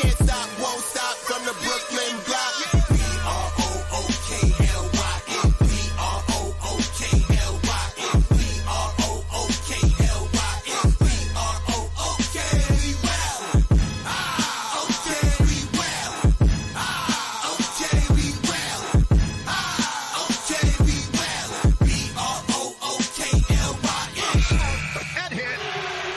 can't stop, won't stop from the Brooklyn block. B-R-O-O-K-L-Y-N, B-R-O-O-K-L-Y-N, B-R-O-O-K-L-Y-N, B-R-O-O-K, we well. Okay, we well. Okay, we well. Okay, we well. B-R-O-O-K-L-Y-N. Head hit.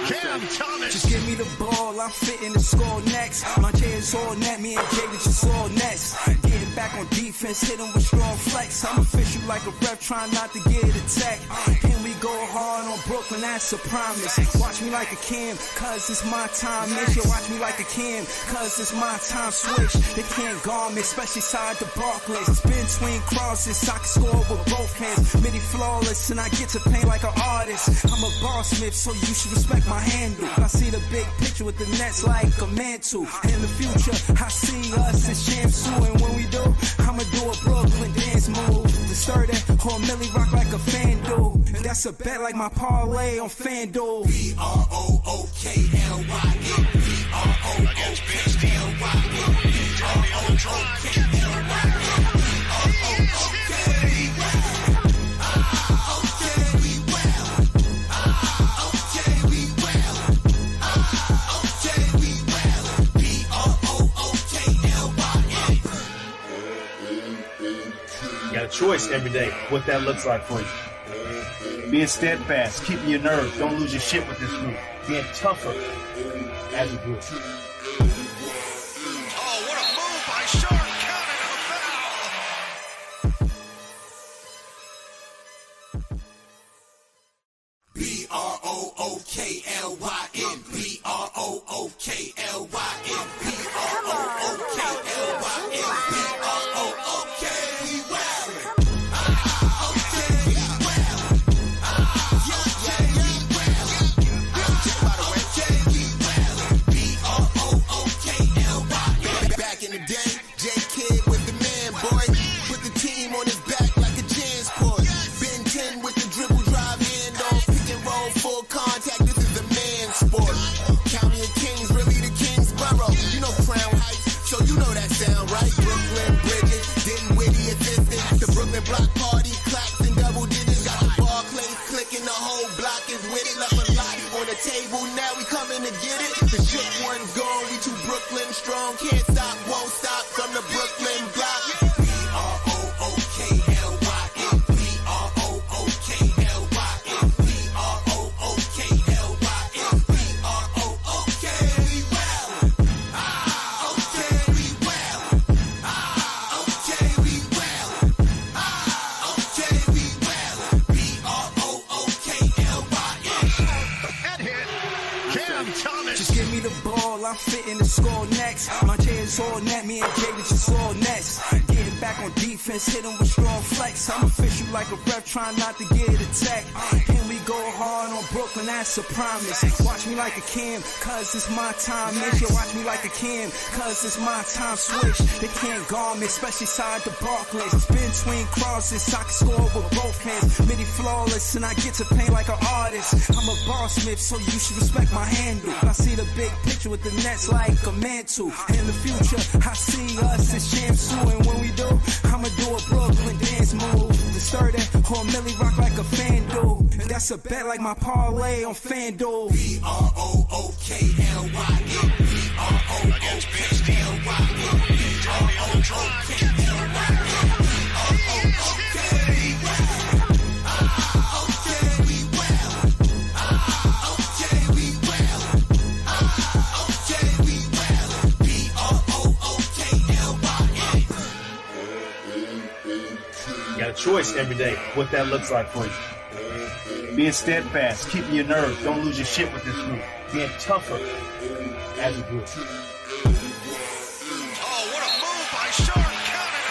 Cam Thomas. Just give me the ball, I'm fitting the score next. My J is all net, me and Jay just all nets. Getting back on defense, hit him with strong flex. I'm official like a ref, trying not to get attacked. And we go hard on Brooklyn, that's a promise. Watch me like a Cam, cause it's my time. Miss you, watch me like a Cam, cause it's my time. Switch, they can't guard me, especially side the Barclays. Spin between crosses, I can score with both hands. Midi flawless, and I get to paint like an artist. I'm a boss smith, so you should respect my handle. I see the big picture with the nets like a mantle. In the future, I see us as champs too. And when we do, I'ma do a Brooklyn dance move. The sturdy or Millie rock like a FanDuel. And that's a bet like my parlay on FanDuel. B-R-O-O-K-L-Y-N, B-R-O-O-K-L-Y-N, B-R-O-O-K-L-Y-N, Got a choice every day what that looks like for you. Being steadfast, keeping your nerve, don't lose your shit with this group. Being tougher as a group. Oh, what a move by Sharp. Counted a foul. B-R-O-O-K-L-Y-N, B-R-O-O-K-L-Y-N, B-R-O-O-K-L-Y-N, B-R-O-O-K, we well. Okay, we well. Okay, we well. Okay, we well. B-R-O-O-K-L-Y-N. Back in the day, J-Kid was the man, boy. Put the team on his back like a JanSport. Ben 10 with the dribble drive handoff. Pick and roll, full contact, this is a man's sport. County of Kings, really the Kingsborough. You know Crown Heights, so you know that sound, right? Brooklyn Bridges, didn't witty assistance. The Brooklyn Block Party, claps and double digits. Got the Barclays clicking, the whole block is with it. Left a lot on the table, now we coming to get it. The shook one's gone, we too Brooklyn strong. Can't stop, won't stop from the Brooklyn block. B-R-O-O-K-L-Y-N, B-R-O-O-K-L-Y-N, B-R-O-O-K-L-Y-N, B-R-O-O-K, we well. Okay, we well. Okay, we well. Okay, we well. B-R-O-O-K-L-Y-N. Head hit. Cam Thomas. Just give me the ball, I'm fitting the score next. My J is all net, me and Jay just all nets. Getting back on defense, hit him with strong flex. I'm official like a ref, trying not to get attacked. And we go hard on Brooklyn, that's a promise. Watch me like a Cam, cause it's my time. Miss you, watch me like a Cam, cause it's my time. Switch, they can't guard me, especially side the Barclays. Spin between crosses, I can score with both hands. Midi flawless, and I get to paint like an artist. I'm a boss smith, so you should respect my handle. I see the big picture with the nets like a mantle. In the future, I see us as champs too. And when we do, I'ma do a Brooklyn dance move. The sturdy or Millie rock like a FanDuel. And that's a bet like my parlay on FanDuel. B-R-O-O-K-L-Y-N, B-R-O-O-K-L-Y-N, B-R-O-O-K-L-Y-N, B-R-O-O-K, we well. Okay, we well. Okay, we well. Okay, we well. B-R-O-O-K-L-Y-N. Got a choice every day what that looks like for you. Being steadfast, keeping your nerve, don't lose your shit with this group. Being tougher as a group. Oh, what a move by Sharp. Counted a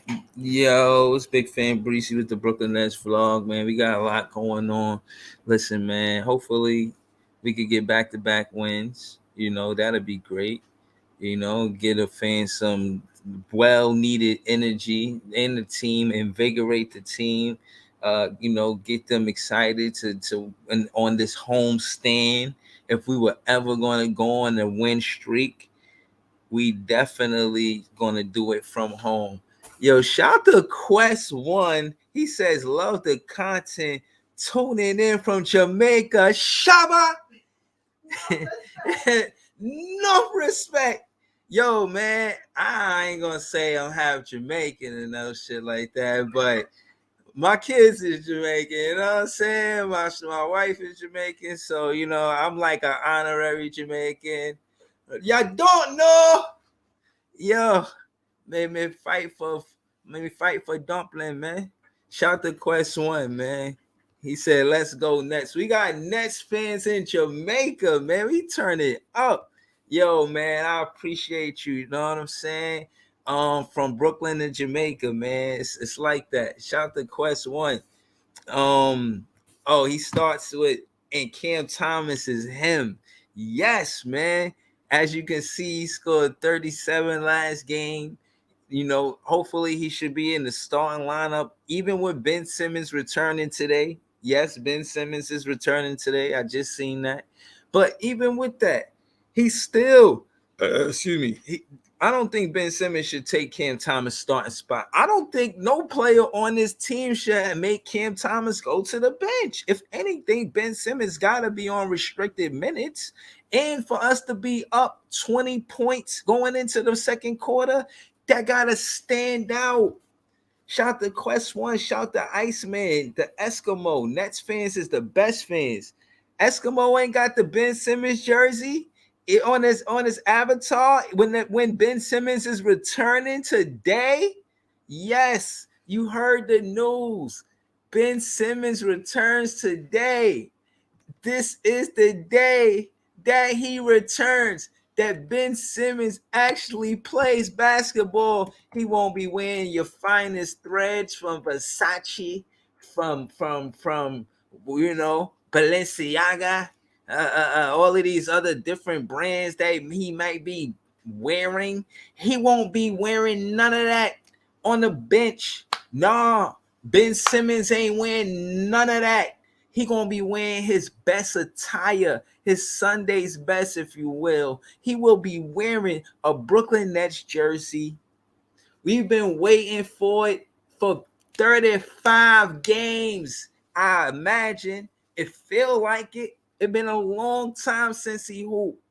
foul. Yo, it's Big Fan Breezy with the Brooklyn Nets vlog, man. We got a lot going on. Listen, man, hopefully we could get back-to-back wins. You know, that'd be great. You know, get a fan some well-needed energy in the team, invigorate the team. get them excited to and on this home stand. If we were ever going to go on a win streak, we definitely going to do it from home. Yo, shout to Quest One. He says, love the content. Tuning in from Jamaica. Shaba. No respect. Yo, man, I ain't gonna say I'm half Jamaican and no shit like that, but my kids is Jamaican, you know what I'm saying? My wife is Jamaican, so I'm like an honorary Jamaican. Y'all don't know, yo, made me fight for dumpling, man. Shout to Quest One, man. He said, let's go Nets. We got Nets fans in Jamaica, man. We turn it up. Yo, man, I appreciate you. You know what I'm saying? From Brooklyn to Jamaica, man. It's like that. Shout to Quest One. He starts with, and Cam Thomas is him. Yes, man. As you can see, he scored 37 last game. Hopefully he should be in the starting lineup, even with Ben Simmons returning today. Yes, Ben Simmons is returning today. I just seen that. But even with that, he's still, I don't think Ben Simmons should take Cam Thomas' starting spot. I don't think no player on this team should make Cam Thomas go to the bench. If anything, Ben Simmons got to be on restricted minutes. And for us to be up 20 points going into the second quarter, that got to stand out. Shout to Quest One, shout to Iceman, the Eskimo. Nets fans is the best fans. Eskimo ain't got the Ben Simmons jersey on his avatar when Ben Simmons is returning today. Yes, you heard the news. Ben Simmons returns today. This is the day that he returns. That Ben Simmons actually plays basketball. He won't be wearing your finest threads from Versace, from Balenciaga, all of these other different brands that he might be wearing. He won't be wearing none of that on the bench. Nah, Ben Simmons ain't wearing none of that. He gonna be wearing his best attire, his Sunday's best, if you will. He will be wearing a Brooklyn Nets jersey. We've been waiting for it for 35 games. I imagine it feel like it. It's been a long time since he hooped.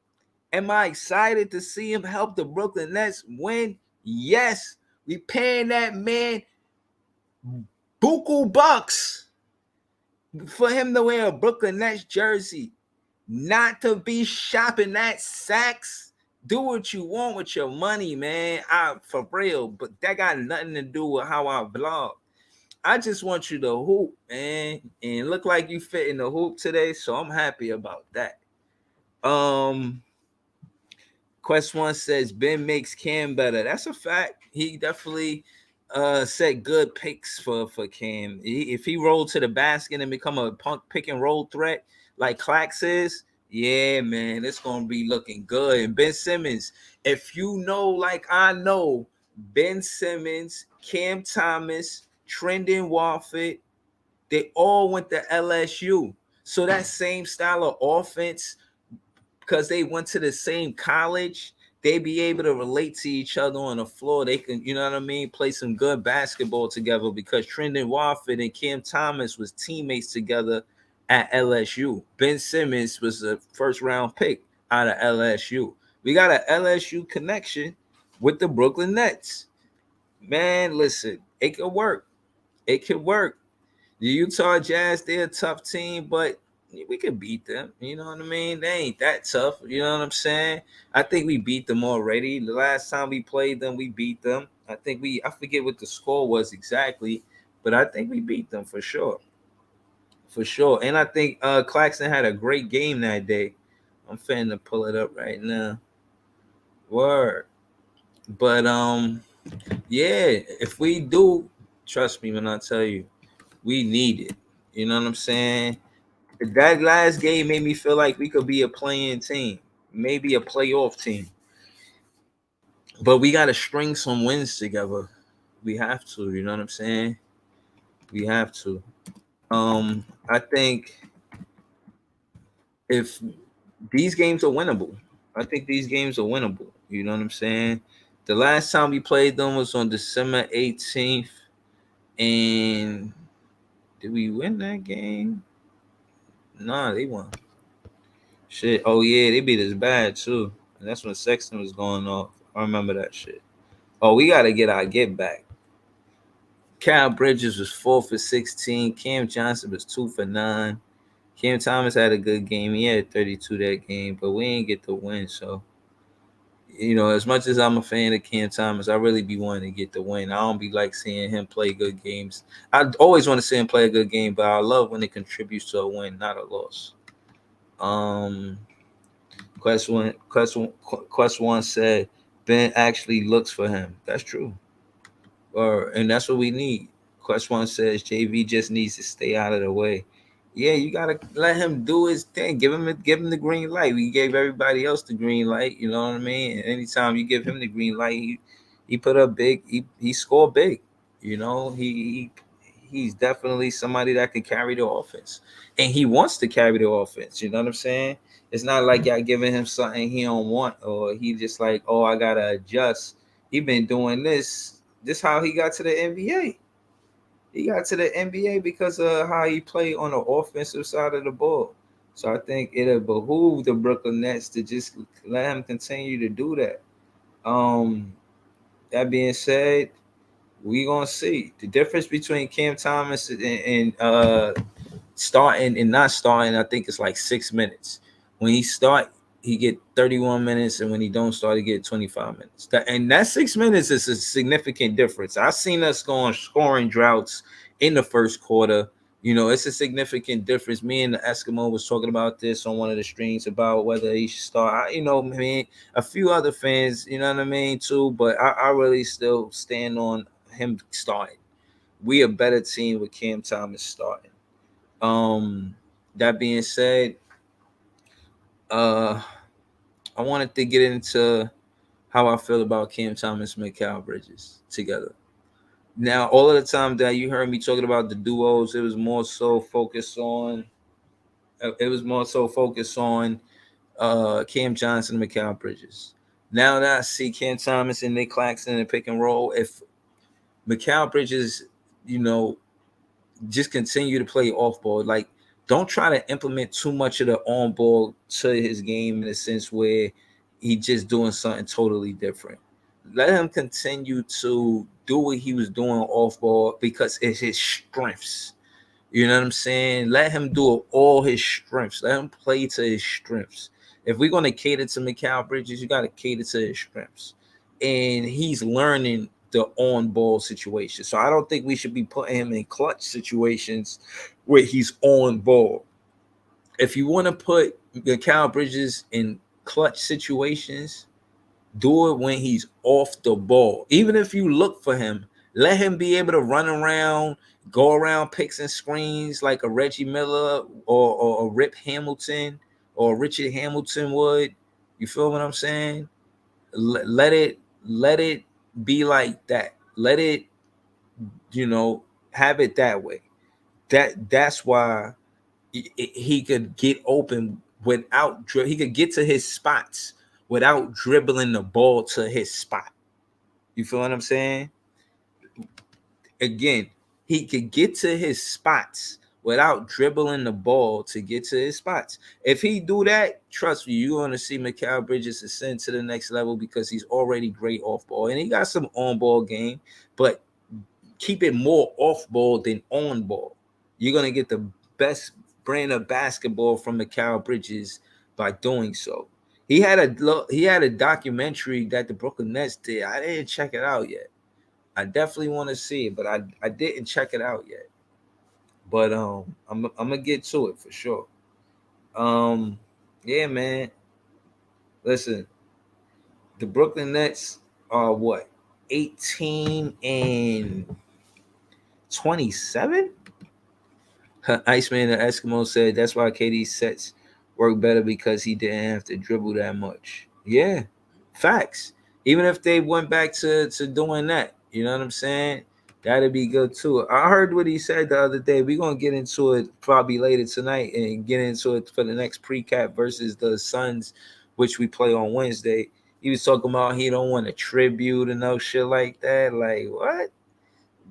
Am I excited to see him help the Brooklyn Nets win? Yes. We paying that man buku bucks for him to wear a Brooklyn Nets jersey, not to be shopping at Saks. Do what you want with your money, man. For real, but that got nothing to do with how I vlog. I just want you to hoop, man, and look like you fit in the hoop today, so I'm happy about that. Quest One says Ben makes Cam better. That's a fact. He definitely set good picks for Cam. If he rolled to the basket and become a punk pick and roll threat like Clax is, yeah, man, it's gonna be looking good. And Ben Simmons, if you know, like I know, Ben Simmons, Cam Thomas, Trendon Watford, they all went to LSU. So that same style of offense, because they went to the same college, they be able to relate to each other on the floor. They can, you know what I mean, play some good basketball together, because Trendon Watford and Cam Thomas was teammates together at LSU. Ben Simmons was a first round pick out of LSU. We got an LSU connection with the Brooklyn Nets. Man, listen, it could work. It could work. The Utah Jazz, they're a tough team, but we could beat them. You know what I mean? They ain't that tough. You know what I'm saying? I think we beat them already. The last time we played them, we beat them. I forget what the score was exactly, but I think we beat them for sure. For sure. And I think Claxton had a great game that day. I'm finna pull it up right now. Word. But yeah, if we do, trust me when I tell you, we need it. You know what I'm saying? That last game made me feel like we could be a playing team, maybe a playoff team. But we got to string some wins together. We have to, you know what I'm saying? We have to. I think if these games are winnable, I think these games are winnable. You know what I'm saying? The last time we played them was on December 18th, and did we win that game? Nah, they won. Shit. Oh yeah, they beat us bad too. And that's when Sexton was going off. I remember that shit. Oh, we gotta get our get back. Cal Bridges was 4 for 16. Cam Johnson was 2 for 9. Cam Thomas had a good game. He had 32 that game, but we ain't get the win. So, as much as I'm a fan of Cam Thomas, I really be wanting to get the win. I don't be like seeing him play good games. I always want to see him play a good game, but I love when it contributes to a win, not a loss. Quest one said Ben actually looks for him. That's true. And that's what we need. Quest one says JV just needs to stay out of the way. Yeah, you gotta let him do his thing. Give him the green light. We gave everybody else the green light. You know what I mean? And anytime you give him the green light, he put up big. He scored big. He's definitely somebody that can carry the offense, and he wants to carry the offense. You know what I'm saying? It's not like y'all giving him something he don't want, or he just like, oh, I gotta adjust. He been doing this. This how he got to the NBA. He got to the NBA because of how he played on the offensive side of the ball. So I think it'll behoove the Brooklyn Nets to just let him continue to do that. That being said, we gonna see the difference between Cam Thomas and starting and not starting. I think it's like 6 minutes. When he start, he get 31 minutes, and when he don't start, he get 25 minutes. That 6 minutes is a significant difference. I've seen us go on scoring droughts in the first quarter. It's a significant difference. Me and the Eskimo was talking about this on one of the streams about whether he should start. A few other fans, you know what I mean, too. But I really still stand on him starting. We a better team with Cam Thomas starting. That being said, I wanted to get into how I feel about Cam Thomas and Mikal Bridges together. Now, all of the time that you heard me talking about the duos, it was more so focused on Cam Johnson and Mikal Bridges. Now that I see Cam Thomas and Nick Claxton in the pick and roll, if Mikal Bridges, just continue to play off ball, like don't try to implement too much of the on ball to his game in a sense where he's just doing something totally different. Let him continue to do what he was doing off ball because it's his strengths. You know what I'm saying? Let him do all his strengths. Let him play to his strengths. If we're going to cater to Mikal Bridges, you got to cater to his strengths. And he's learning the on-ball situation. So I don't think we should be putting him in clutch situations where he's on ball. If you want to put Mikal Bridges in clutch situations, do it when he's off the ball. Even if you look for him, let him be able to run around, go around picks and screens like a Reggie Miller or a Rip Hamilton or Richard Hamilton would. You feel what I'm saying? Let it be like that. Let it, have it that way. That's why he could get open without he could get to his spots without dribbling the ball to his spot. You feel what I'm saying? Again, he could get to his spots without dribbling the ball to get to his spots. If he do that, trust me, you're going to see Mikal Bridges ascend to the next level because he's already great off ball. And he got some on-ball game, but keep it more off ball than on ball. You're going to get the best brand of basketball from Mikal Bridges by doing so. He had a documentary that the Brooklyn Nets did. I didn't check it out yet. I definitely want to see it, but I didn't check it out yet. But I'm gonna get to it for sure. Yeah, man. Listen, the Brooklyn Nets are what, 18 and 27? Iceman the Eskimo said that's why KD's sets work better because he didn't have to dribble that much. Yeah, facts. Even if they went back to doing that, you know what I'm saying? That'd be good too. I heard what he said the other day. We're gonna get into it probably later tonight and get into it for the next pre-cap versus the Suns, which we play on Wednesday. He was talking about he don't want a tribute and no shit like that. Like what?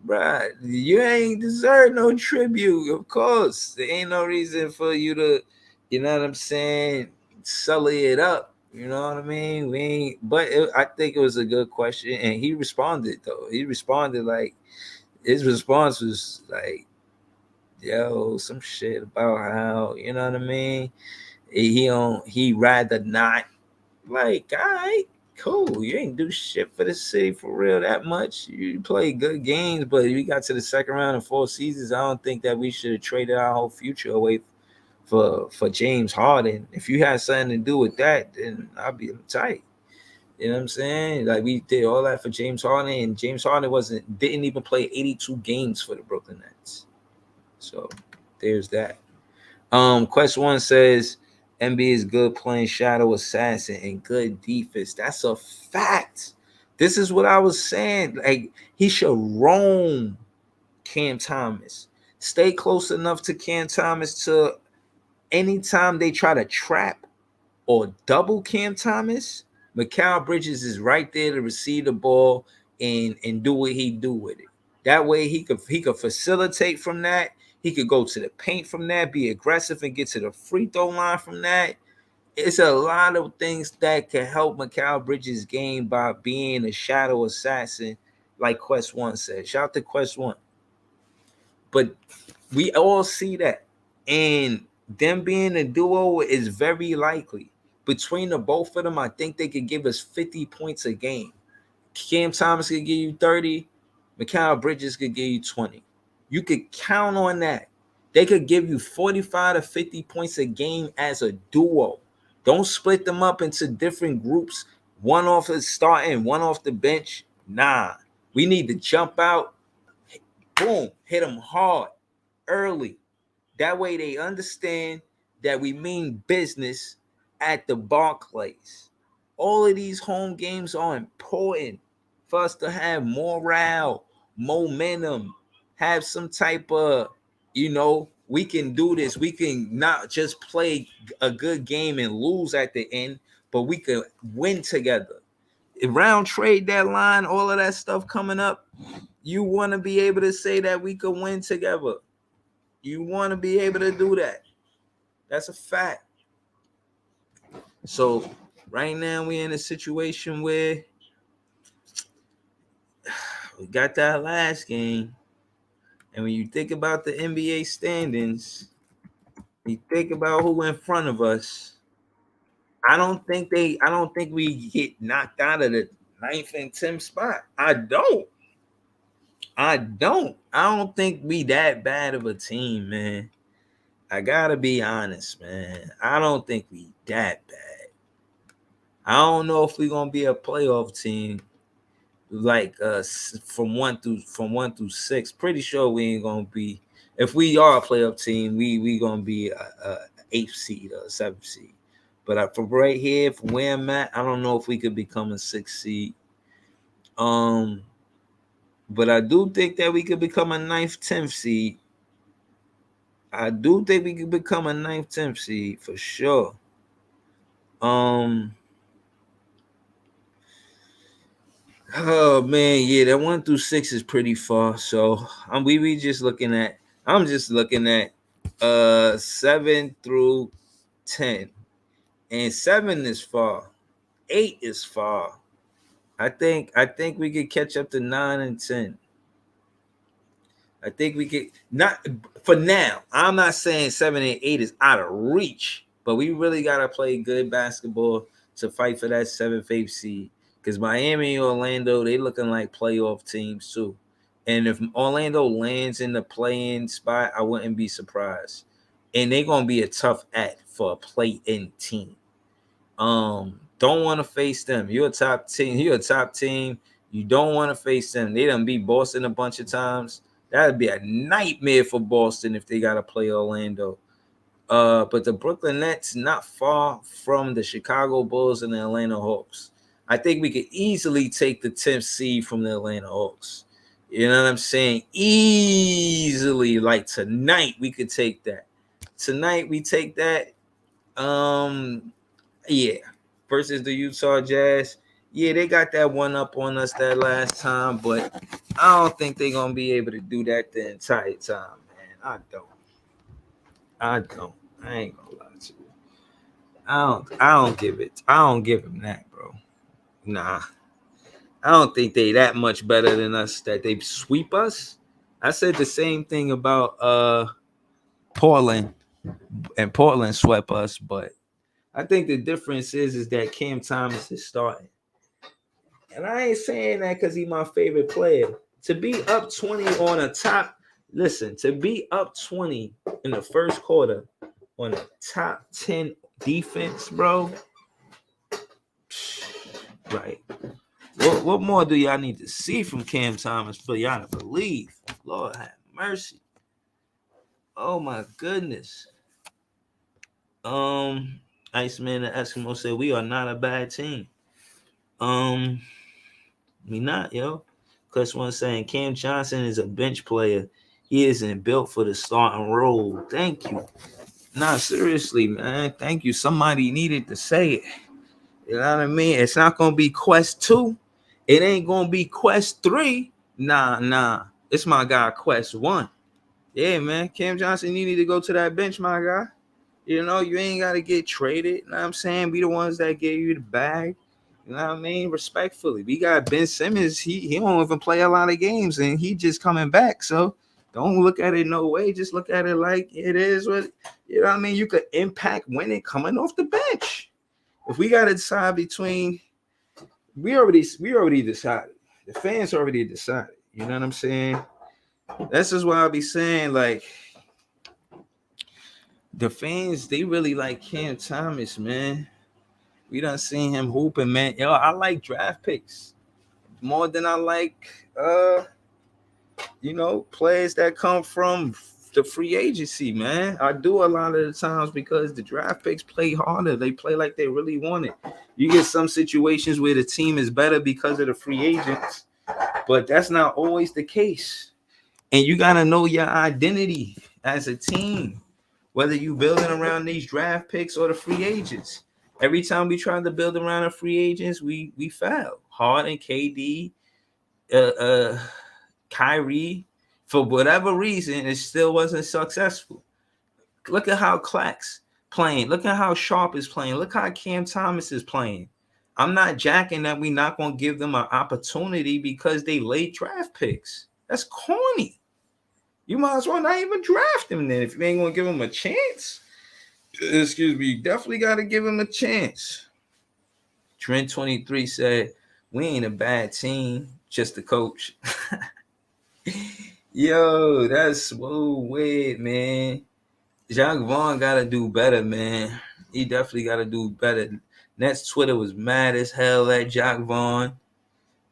Bruh, you ain't deserve no tribute. Of course. There ain't no reason for you to, you know what I'm saying, sully it up. You know what I mean? We ain't, but I think it was a good question. And he responded though. He responded like his response was like, yo, some shit about how, you know what I mean? He rather not. Like, all right, cool. You ain't do shit for the city for real that much. You play good games, but we got to the second round in 4 seasons. I don't think that we should have traded our whole future away for James Harden. If you had something to do with that, then I'd be tight. You know what I'm saying? Like we did all that for James Harden, and James Harden didn't even play 82 games for the Brooklyn Nets. So there's that. Quest 1 says NBA is good playing shadow assassin and good defense. That's a fact. This is what I was saying. Like he should roam Cam Thomas. Stay close enough to Cam Thomas to anytime they try to trap or double Cam Thomas, Mikal Bridges is right there to receive the ball and do what he do with it. That way he could facilitate from that. He could go to the paint from that, be aggressive and get to the free throw line from that. It's a lot of things that can help Mikal Bridges' game by being a shadow assassin, like Quest 1 said. Shout out to Quest 1. But we all see that. And them being a duo is very likely. Between the both of them, I think they could give us 50 points a game. Cam Thomas could give you 30. Mikal Bridges could give you 20. You could count on that. They could give you 45 to 50 points a game as a duo. Don't split them up into different groups. One off the starting, one off the bench. Nah. We need to jump out. Boom. Hit them hard. Early. That way they understand that we mean business at the Barclays. All of these home games are important for us to have morale, momentum, have some type of, we can do this. We can not just play a good game and lose at the end, but we can win together. Round trade deadline, all of that stuff coming up, you want to be able to say that we could win together. You want to be able to do that. That's a fact. So right now we're in a situation where we got that last game. And when you think about the NBA standings, you think about who in front of us. I don't think we get knocked out of the 9th and 10th spot. I don't think we that bad of a team, man. I gotta be honest, man. I don't think we that bad. I don't know if we're gonna be a playoff team like from 1 through 6. Pretty sure we ain't gonna be. If we are a playoff team, we gonna be a 8th seed or a 7th seed. But from right here, from where I'm at, I don't know if we could become a 6th seed. But I do think that we could become a 9th, 10th seed. I do think we could become a 9th, 10th seed for sure. Oh man, yeah, that 1 through 6 is pretty far. So I'm just looking at 7 through 10. And 7 is far. 8 is far. I think we could catch up to 9 and 10. I think we could not for now. I'm not saying 7 and 8 is out of reach, but we really gotta play good basketball to fight for that 7th, 8th seed. Because Miami and Orlando, they looking like playoff teams too. And if Orlando lands in the play-in spot, I wouldn't be surprised. And they're gonna be a tough act for a play-in team. Don't want to face them. You're a top team. You don't want to face them. They done beat Boston a bunch of times. That'd be a nightmare for Boston if they gotta play Orlando. But the Brooklyn Nets not far from the Chicago Bulls and the Atlanta Hawks. I think we could easily take the 10th seed from the Atlanta Hawks. You know what I'm saying? Easily, like tonight, we could take that. Tonight, we take that. Yeah, versus the Utah Jazz. Yeah, they got that one up on us that last time, but I don't think they're gonna be able to do that the entire time, man. I don't. I ain't gonna lie to you. I don't give it. I don't give them that, bro. Nah. I don't think they that much better than us that they sweep us. I said the same thing about Portland, and Portland swept us, but I think the difference is that Cam Thomas is starting. And I ain't saying that because he's my favorite player. To be up 20 on a top, listen, to be up 20 in the first quarter on a top 10 defense, bro. Right. What more do y'all need to see from Cam Thomas for y'all to believe? Lord have mercy. Oh my goodness. Iceman and Eskimo said we are not a bad team. We not, yo. Plus one saying Cam Johnson is a bench player. He isn't built for the starting role. Thank you. Nah, seriously, man. Thank you. Somebody needed to say it. You know what I mean? It's not gonna be Quest 2. It ain't gonna be Quest 3. Nah. It's my guy Quest 1. Yeah, man. Cam Johnson, you need to go to that bench, my guy. You know, you ain't gotta get traded. You know what I'm saying? Be the ones that gave you the bag. You know what I mean? Respectfully. We got Ben Simmons. He don't even play a lot of games and he just coming back. So don't look at it no way. Just look at it like it is what you know what I mean. You could impact winning coming off the bench. If we gotta decide between we already decided. The fans already decided. You know what I'm saying? That's just why I'll be saying, like, the fans, they really like Cam Thomas, man. We done seen him hooping, man. Yo, I like draft picks more than I like players that come from the free agency, man. I do a lot of the times because the draft picks play harder. They play like they really want it. You get some situations where the team is better because of the free agents, but that's not always the case. And you got to know your identity as a team, whether you building around these draft picks or the free agents. Every time we try to build around the free agents, we fail. Harden, KD, Kyrie, for whatever reason, it still wasn't successful. Look at how Clack's playing. Look at how Sharp is playing. Look how Cam Thomas is playing. I'm not jacking that we're not going to give them an opportunity because they late draft picks. That's corny. You might as well not even draft them then if you ain't going to give them a chance. Excuse me. You definitely got to give them a chance. Trent 23 said, we ain't a bad team, just the coach. Yo, that's so weird, man. Jacques Vaughn got to do better, man. He definitely got to do better. Nets Twitter was mad as hell at Jacques Vaughn.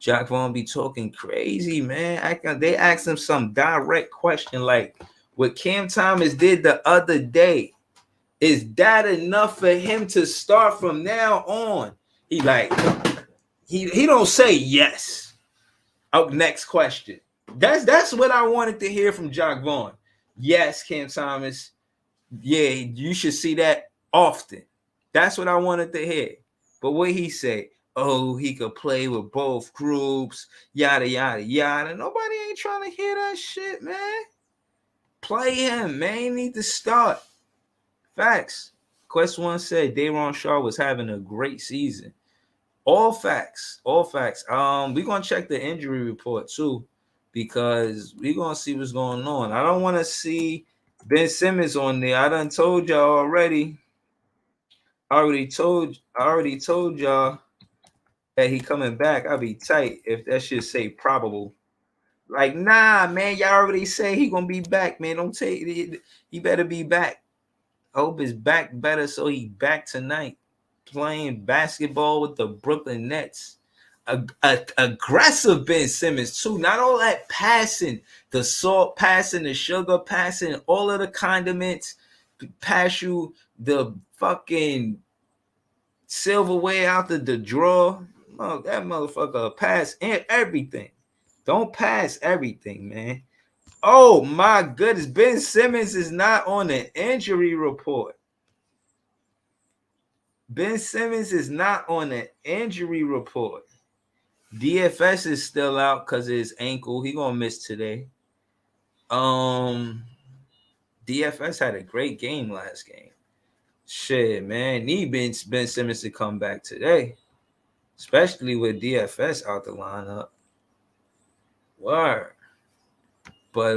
Jacques Vaughn be talking crazy, man. They asked him some direct question like, what Cam Thomas did the other day, is that enough for him to start from now on? He like, he don't say yes. Oh, next question. That's what I wanted to hear from Jacques Vaughn. Yes, Cam Thomas. Yeah, you should see that often. That's what I wanted to hear. But what he say? Oh, he could play with both groups, yada, yada, yada. Nobody ain't trying to hear that shit, man. Play him, man. He need to start. Facts. Quest 1 said Day'Ron Shaw was having a great season. All facts. We're going to check the injury report, too, because we're going to see what's going on. I don't want to see Ben Simmons on there. I done told y'all already. I already told y'all that he coming back. I'll be tight if that shit say probable. Like, nah, man, y'all already say he gonna be back, man. Don't take it. He better be back. I hope his back better so he back tonight playing basketball with the Brooklyn Nets. Aggressive Ben Simmons too. Not all that passing, the salt passing, the sugar passing, all of the condiments pass you the fucking silverware out the drawer. Oh, that motherfucker pass and everything. Don't pass everything, man. Oh my goodness, Ben Simmons is not on the injury report. Ben Simmons is not on the injury report. DFS is still out because of his ankle. He gonna miss today. DFS had a great game last game. Shit, man, need Ben Simmons to come back today, especially with DFS out the lineup. Word. But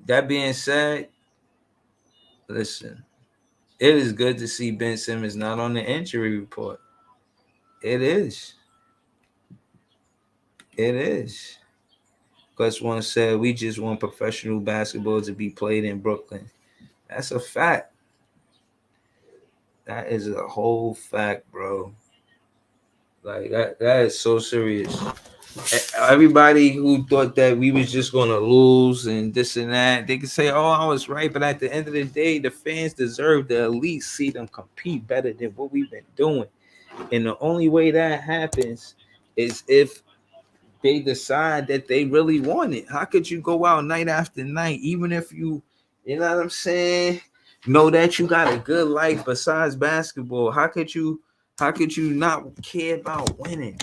that being said, listen, it is good to see Ben Simmons not on the injury report. It is. It is. Because one said we just want professional basketball to be played in Brooklyn. That's a fact. That is a whole fact, bro. Like that is so serious. Everybody who thought that we was just gonna lose and this and that, they can say, "Oh, I was right," but at the end of the day, the fans deserve to at least see them compete better than what we've been doing. And the only way that happens is if they decide that they really want it. How could you go out night after night, even if you know what I'm saying, know that you got a good life besides basketball? How could you not care about winning?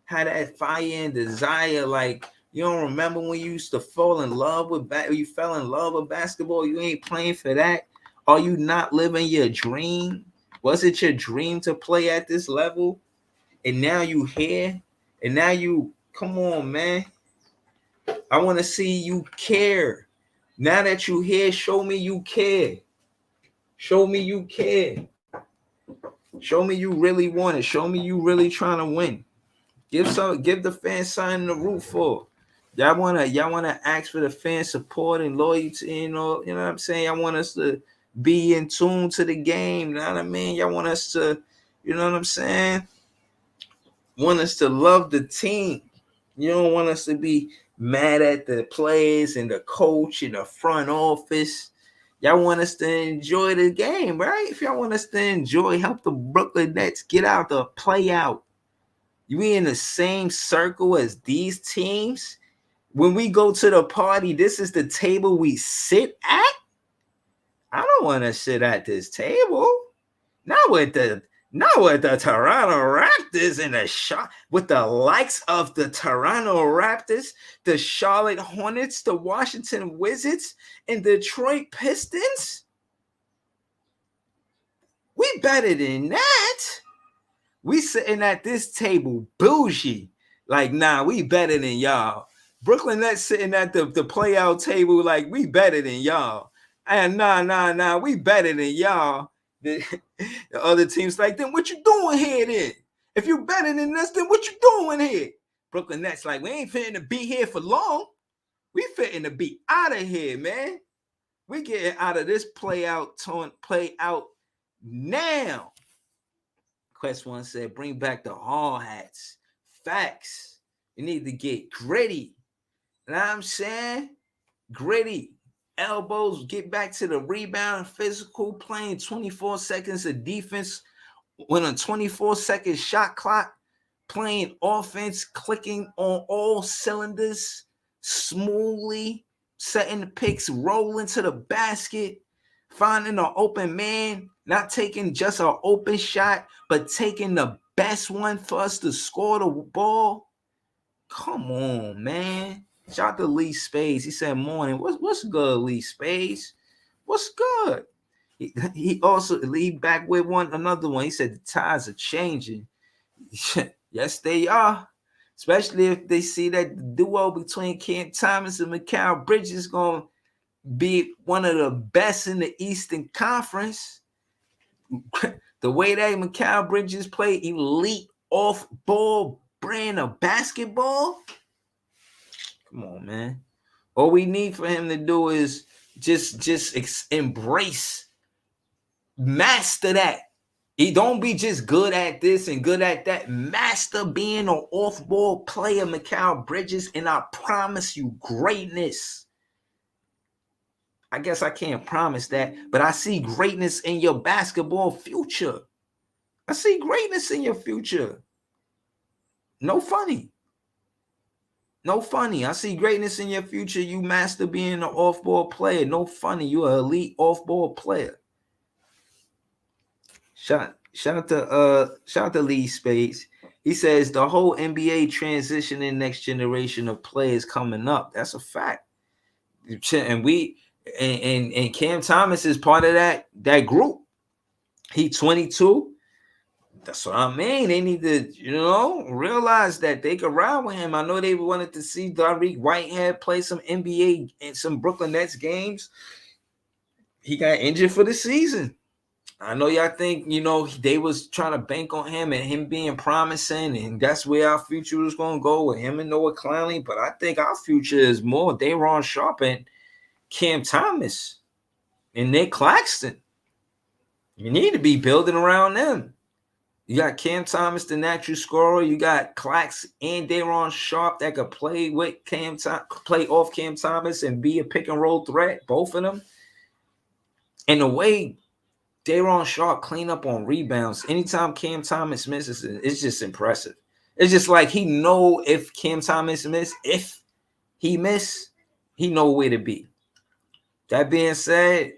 Had that fire and desire, like you don't remember when you used to fall in love with you fell in love with basketball, you ain't playing for that? Are you not living your dream? Was it your dream to play at this level? And now you here, and now you come on, man. I want to see you care. Now that you here, show me you care. Show me you care. Show me you really want it. Show me you really trying to win. Give the fans something to root for. Y'all wanna ask for the fan support and loyalty, you know what I'm saying? Y'all want us to be in tune to the game, you know what I mean? Y'all want us to, you know what I'm saying? Want us to love the team. You don't want us to be mad at the players and the coach and the front office. Y'all want us to enjoy the game, right? If y'all want us to enjoy, help the Brooklyn Nets get out the play out. You be in the same circle as these teams. When we go to the party, this is the table we sit at. I don't want to sit at this table. Not with the Toronto Raptors and with the likes of the Toronto Raptors, the Charlotte Hornets, the Washington Wizards, and Detroit Pistons. We better than that. We sitting at this table bougie. Like, nah, we better than y'all. Brooklyn Nets sitting at the playout table like we better than y'all. And nah, we better than y'all. The other teams like, then what you doing here then? If you better than us, then what you doing here? Brooklyn Nets like, we ain't fitting to be here for long. We fitting to be out of here, man. We getting out of this play out now. Quest One said, bring back the hard hats. Facts. You need to get gritty. You know what I'm saying? Gritty. Elbows, get back to the rebound, physical, playing 24 seconds of defense when a 24-second shot clock, playing offense, clicking on all cylinders smoothly, setting the picks, rolling to the basket, finding an open man, not taking just an open shot, but taking the best one for us to score the ball. Come on, man. Shout out to Lee Spades. He said, morning. What's good, Lee Spades? What's good? He also lead back with another one. He said the tides are changing. Yes, they are. Especially if they see that the duo between Cam Thomas and Mikal Bridges is going to be one of the best in the Eastern Conference. The way that Mikal Bridges play elite off-ball brand of basketball. Come on, man. All we need for him to do is just embrace, master that. He don't be just good at this and good at that. Master being an off-ball player, Mikal Bridges, and I promise you greatness. I guess I can't promise that, but I see greatness in your basketball future. I see greatness in your future. No funny. No funny. I see greatness in your future. You master being an off-ball player. No funny. You an elite off-ball player. Shout out to Lee Spades. He says the whole NBA transitioning next generation of players coming up. That's a fact. And and Cam Thomas is part of that group. He 22. That's what I mean. They need to, realize that they could ride with him. I know they wanted to see Dariq Whitehead play some NBA and some Brooklyn Nets games. He got injured for the season. I know y'all think, they was trying to bank on him and him being promising, and that's where our future was going to go with him and Noah Clowney. But I think our future is more Day'Ron Sharpe and Cam Thomas and Nick Claxton. You need to be building around them. You got Cam Thomas, the natural scorer. You got Clax and Day'Ron Sharpe that could play with play off Cam Thomas and be a pick and roll threat. Both of them. And the way Day'Ron Sharpe clean up on rebounds, anytime Cam Thomas misses it, it's just impressive. It's just like he know if Cam Thomas if he miss, he know where to be. That being said,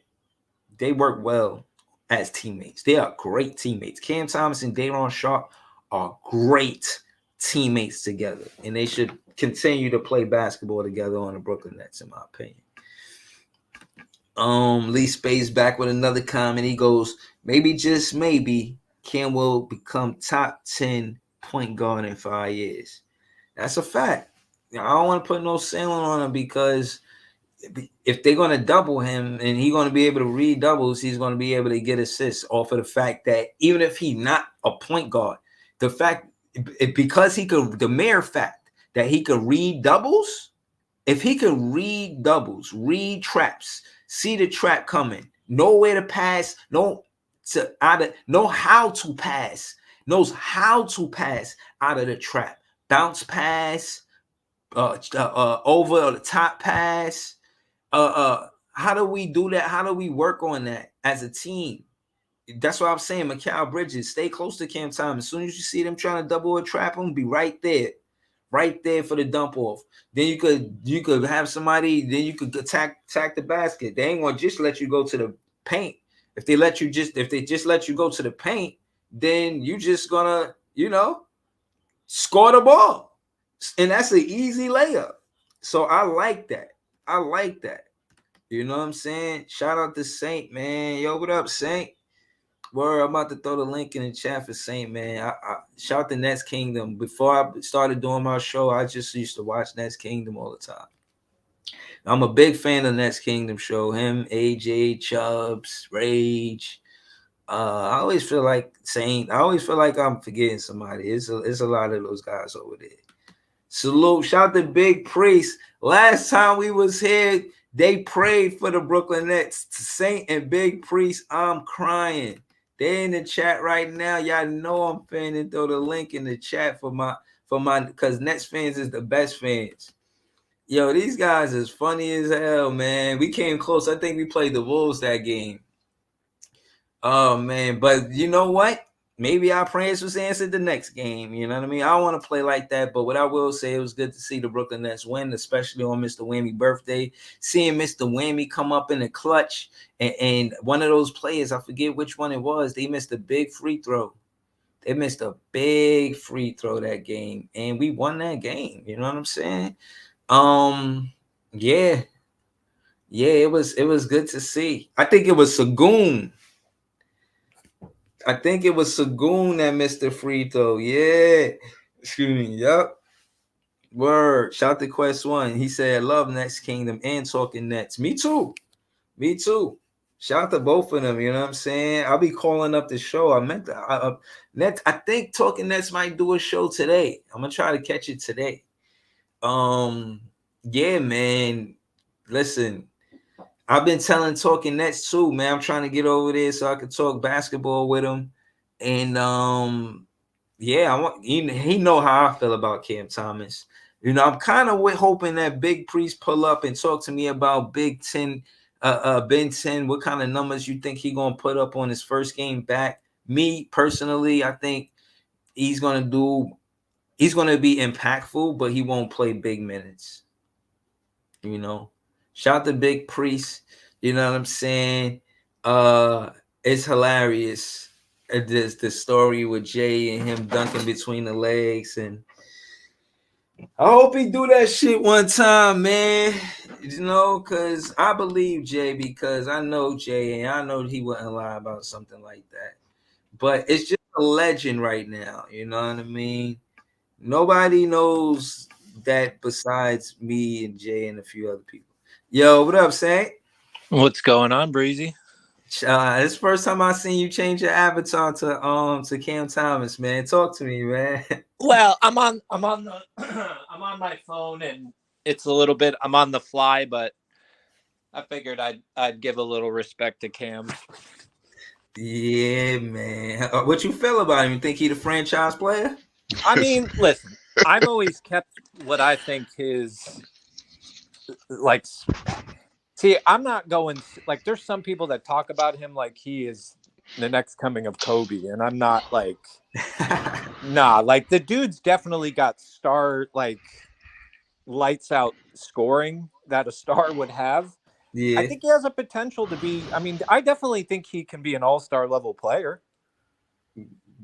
they work well as teammates. They are great teammates. Cam Thomas and Day'Ron Sharpe are great teammates together, and they should continue to play basketball together on the Brooklyn Nets, in my opinion. Lee Spades back with another comment. He goes, maybe, just maybe, Cam will become top 10 point guard in 5 years. That's a fact. I don't want to put no ceiling on him, because if they're going to double him and he's going to be able to read doubles, he's going to be able to get assists off of the fact that even if he's not a point guard, the mere fact that he could read doubles, if he could read doubles, read traps, see the trap coming, know where to pass, knows how to pass out of the trap, bounce pass, over the top pass. How do we do that? How do we work on that as a team? That's what I'm saying. Mikal Bridges, stay close to Cam Thomas. As soon as you see them trying to double or trap him, be right there for the dump off. Then you could have somebody. Then you could attack the basket. They ain't gonna just let you go to the paint. If they just let you go to the paint, then you just gonna score the ball, and that's an easy layup. So I like that. You know what I'm saying? Shout out to Saint, man. Yo, what up, Saint? Word, I'm about to throw the link in the chat for Saint, man. I shout out to Nets Kingdom. Before I started doing my show, I just used to watch Nets Kingdom all the time. I'm a big fan of Nets Kingdom show. Him, AJ, Chubbs, Rage. I always feel like Saint. I always feel like I'm forgetting somebody. It's a lot of those guys over there. Salute. Shout out to Big Priest. Last time we was here, they prayed for the Brooklyn Nets. Saint and Big Priest, I'm crying. They're in the chat right now. Y'all know I'm fanning. Throw the link in the chat for my because Nets fans is the best fans. Yo, these guys is funny as hell, man. We came close. I think we played the Wolves that game. Oh man, but you know what? Maybe our prayers was answered the next game. You know what I mean? I don't want to play like that, but what I will say, it was good to see the Brooklyn Nets win, especially on Mr. Whammy birthday. Seeing Mr. Whammy come up in the clutch, and one of those players, I forget which one it was, they missed a big free throw. They missed a big free throw that game, and we won that game. You know what I'm saying? Yeah, it was good to see. I think it was Sagoon. That missed the free throw. Yeah. Excuse me. Yep. Word. Shout to Quest One. He said, love Nets Kingdom and Talking Nets. Me too. Shout out to both of them. You know what I'm saying? I'll be calling up the show. I meant to. Nets. I think Talking Nets might do a show today. I'm gonna try to catch it today. Yeah, man. Listen. I've been telling Talking Nets too, man. I'm trying to get over there so I can talk basketball with him. And yeah, he know how I feel about Cam Thomas. I'm kind of hoping that Big Priest pull up and talk to me about Big Ten, Ben 10. What kind of numbers you think he gonna put up on his first game back? Me personally, I think he's gonna do he's going to be impactful, but he won't play big minutes. You know, shout out to Big Priest. You know what I'm saying? It's hilarious. The story with Jay and him dunking between the legs, and I hope he do that shit one time, man. You know, because I believe Jay, because I know Jay, and I know he wouldn't lie about something like that. But it's just a legend right now. You know what I mean? Nobody knows that besides me and Jay and a few other people. Yo, what up, Saint? What's going on, Breezy? This is the first time I seen you change your avatar to Cam Thomas, man. Talk to me, man. Well, I'm on the I'm on my phone, and it's a little bit. I'm on the fly, but I figured I'd give a little respect to Cam. Yeah, man. What you feel about him? You think he the franchise player? I mean, listen, I've always kept what I think his like. See, I'm not going like. There's some people that talk about him like he is the next coming of Kobe, and I'm not like. Nah, like the dude's definitely got star like lights out scoring that a star would have. Yeah, I think he has a potential to be. I mean, I definitely think he can be an all-star level player.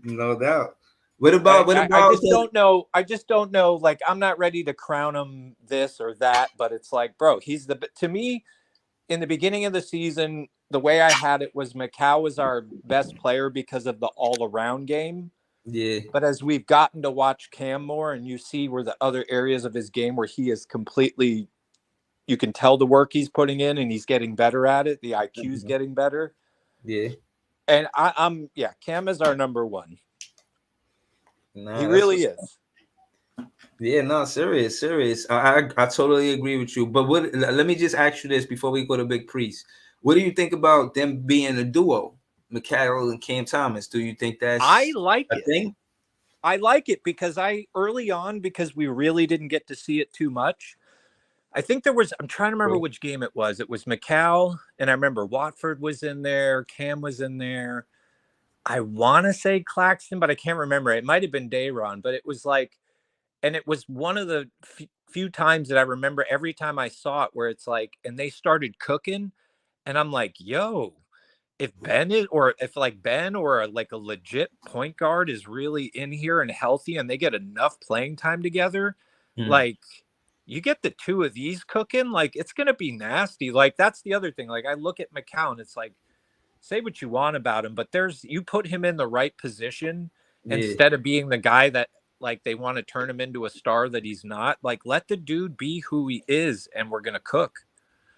no doubt. What about? I just don't know. I just don't know. Like, I'm not ready to crown him this or that, but it's like, bro, he's to me. In the beginning of the season, the way I had it was Mikal was our best player because of the all-around game. Yeah. But as we've gotten to watch Cam more, and you see where the other areas of his game where he is completely, you can tell the work he's putting in, and he's getting better at it. The IQ's getting better. Yeah. And I'm Cam is our number one. No, he really is. Yeah, no, serious. I totally agree with you. But let me just ask you this before we go to Big Priest. What do you think about them being a duo, Mikal and Cam Thomas? Do you think that's I like a thing? I like it because early on, because we really didn't get to see it too much. I think I'm trying to remember which game it was. It was Mikal, and I remember Watford was in there, Cam was in there. I want to say Claxton, but I can't remember. It might have been Dayron, but it was like, and it was one of the few times that I remember every time I saw it where it's like, and they started cooking, and I'm like, yo, if Ben is, or if like Ben or like a legit point guard is really in here and healthy and they get enough playing time together, like you get the two of these cooking, like it's going to be nasty. Like that's the other thing. Like I look at McCown, and it's like, say what you want about him, but you put him in the right position instead of being the guy that, like they want to turn him into a star that he's not. Like, let the dude be who he is, and we're gonna cook.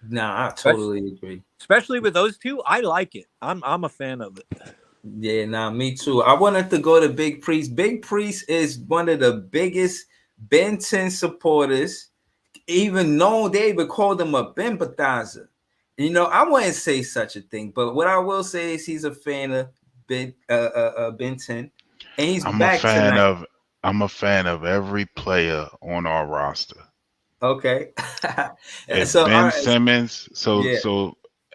Nah, I totally agree. Especially with those two, I like it. I'm a fan of it. Yeah, nah, me too. I wanted to go to Big Priest. Big Priest is one of the biggest Ben 10 supporters. Even known, they even called him a Ben Bethesda. You know, I wouldn't say such a thing, but what I will say is he's a fan of Ben 10, and he's back tonight. I'm a fan of every player on our roster. Okay. If so Ben Simmons,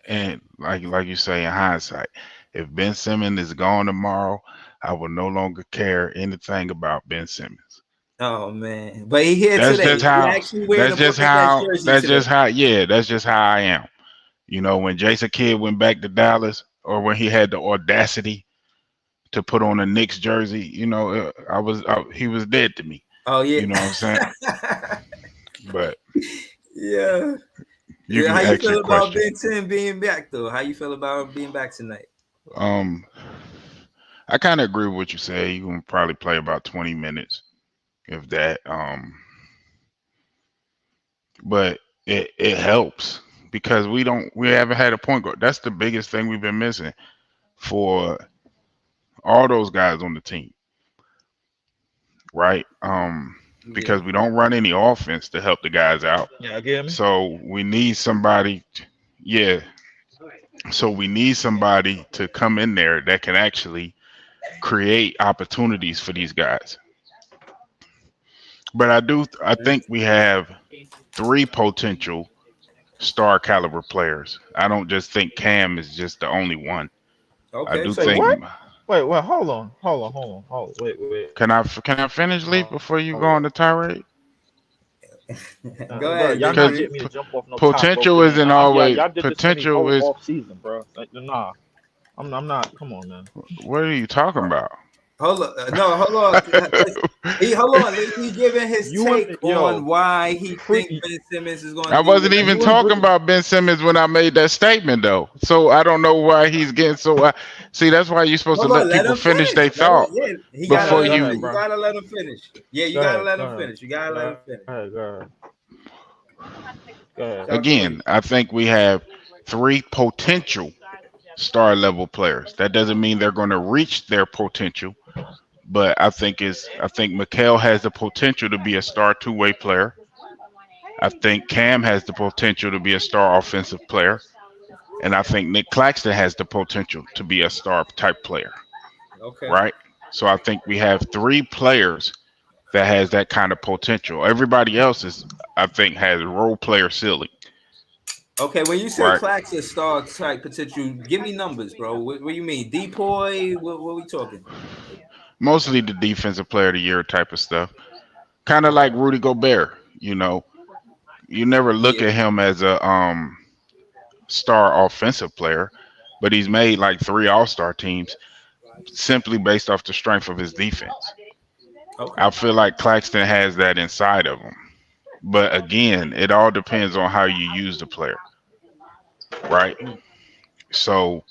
and like you say in hindsight, if Ben Simmons is gone tomorrow, I will no longer care anything about Ben Simmons. Oh man, but he here that's today. That's just how I am. You know, when Jason Kidd went back to Dallas, or when he had the audacity to put on a Knicks jersey, you know, he was dead to me. Oh yeah, you know what I'm saying. But yeah, how you feel about Ben 10 being back though? How you feel about being back tonight? I kind of agree with what you say. You can probably play about 20 minutes, if that. But it helps because we haven't had a point guard. That's the biggest thing we've been missing for all those guys on the team, right? Because we don't run any offense to help the guys out. So we need somebody. So we need somebody to come in there that can actually create opportunities for these guys. But I think we have 3 potential star caliber players. I don't just think Cam is just the only one. Okay, I do think. Wait, hold on. Wait. Can I finish, Lee, before you go on the tirade? Go Bro, ahead, y'all Big not Because Three. getting me to jump off no top rope potential again. isn't Nah, always y'all did this to me potential whole is. off season, bro. Like, nah, I'm not. Come on, man. What are you talking about? Hold on, no, hold on. Hold on. He giving his take on why he think Ben Simmons is going I to do wasn't what even he talking do. about Ben Simmons when I made that statement, though. So I don't know why he's getting so. See, that's why you're supposed to Hold on, let let people him finish finish. their thought He gotta before let him. you. You gotta let him finish. Yeah, you gotta let him finish. You gotta let him finish. Go ahead. Again, I think we have 3 potential star level players. That doesn't mean they're going to reach their potential, but I think Mikal has the potential to be a star 2-way player. I think Cam has the potential to be a star offensive player, and I think Nick Claxton has the potential to be a star type player. Okay. Right? So I think we have 3 players that has that kind of potential. Everybody else I think, has role player ceiling. Okay, when you say Right? Claxton star type potential, give me numbers, bro. What do you mean? Depoy? What we talking? Mostly the defensive player of the year type of stuff. Kind of like Rudy Gobert. You never look at him as a star offensive player, but he's made like 3 All-Star teams simply based off the strength of his defense. Okay. I feel like Claxton has that inside of him. But again, it all depends on how you use the player. Right? So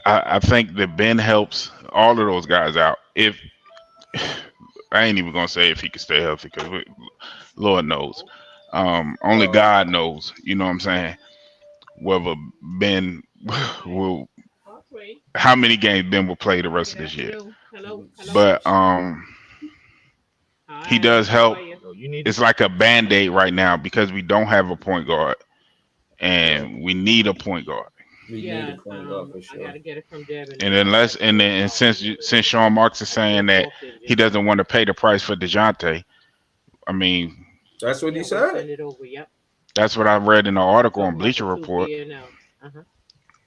I think that Ben helps all of those guys out. If I ain't even gonna say if he can stay healthy, because Lord knows, only God knows. You know what I'm saying? Whether Ben will, how many games Ben will play the rest of this year. But he does help. It's like a Band-Aid right now because we don't have a point guard, and we need a point guard. We need a point guard for sure. And since Sean Marks is saying that he doesn't want to pay the price for DeJounte, I mean, that's what he said. That's what I read in the article on Bleacher Report.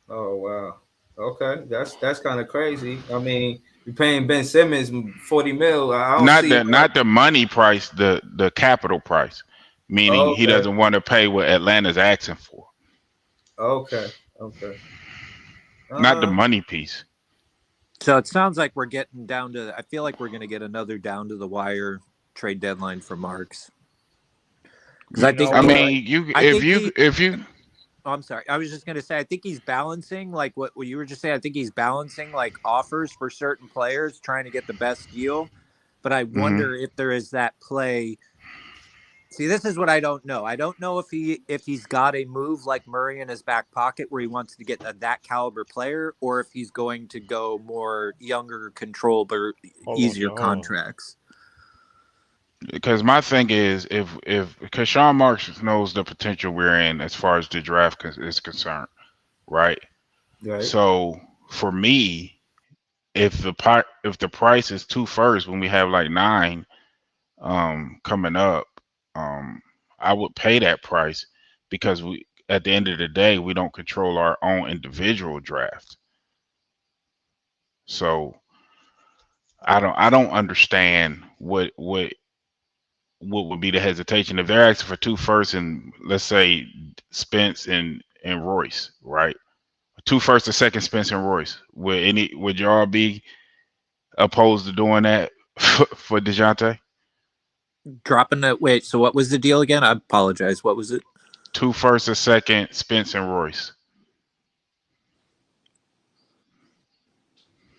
Oh wow. Okay, that's kind of crazy. I mean, you're paying Ben Simmons $40 million. Not the money price, the capital price, meaning he doesn't want to pay what Atlanta's asking for. Okay. Not the money piece. So it sounds like we're getting down to. I feel like we're going to get another down to the wire trade deadline for Marks. Because I think. If you. Oh, I'm sorry. I was just going to say, I think he's balancing, like what you were just saying. I think he's balancing like offers for certain players, trying to get the best deal. But I wonder if there is that play. See, this is what I don't know. I don't know if he's got a move like Murray in his back pocket where he wants to get that caliber player, or if he's going to go more younger, controlled, or easier contracts. Because my thing is, because Sean Marks knows the potential we're in as far as the draft is concerned, right? Right. So for me, if the price is 2 firsts when we have like 9 coming up, I would pay that price because we, at the end of the day, we don't control our own individual draft. So I don't understand what would be the hesitation if they're asking for 2 firsts and let's say Spence and Royce, right? 2 firsts, a second, Spence and Royce. Would y'all be opposed to doing that for DeJounte? Dropping that. Wait, so what was the deal again? I apologize. What was it? 2 firsts, a second, Spence and Royce.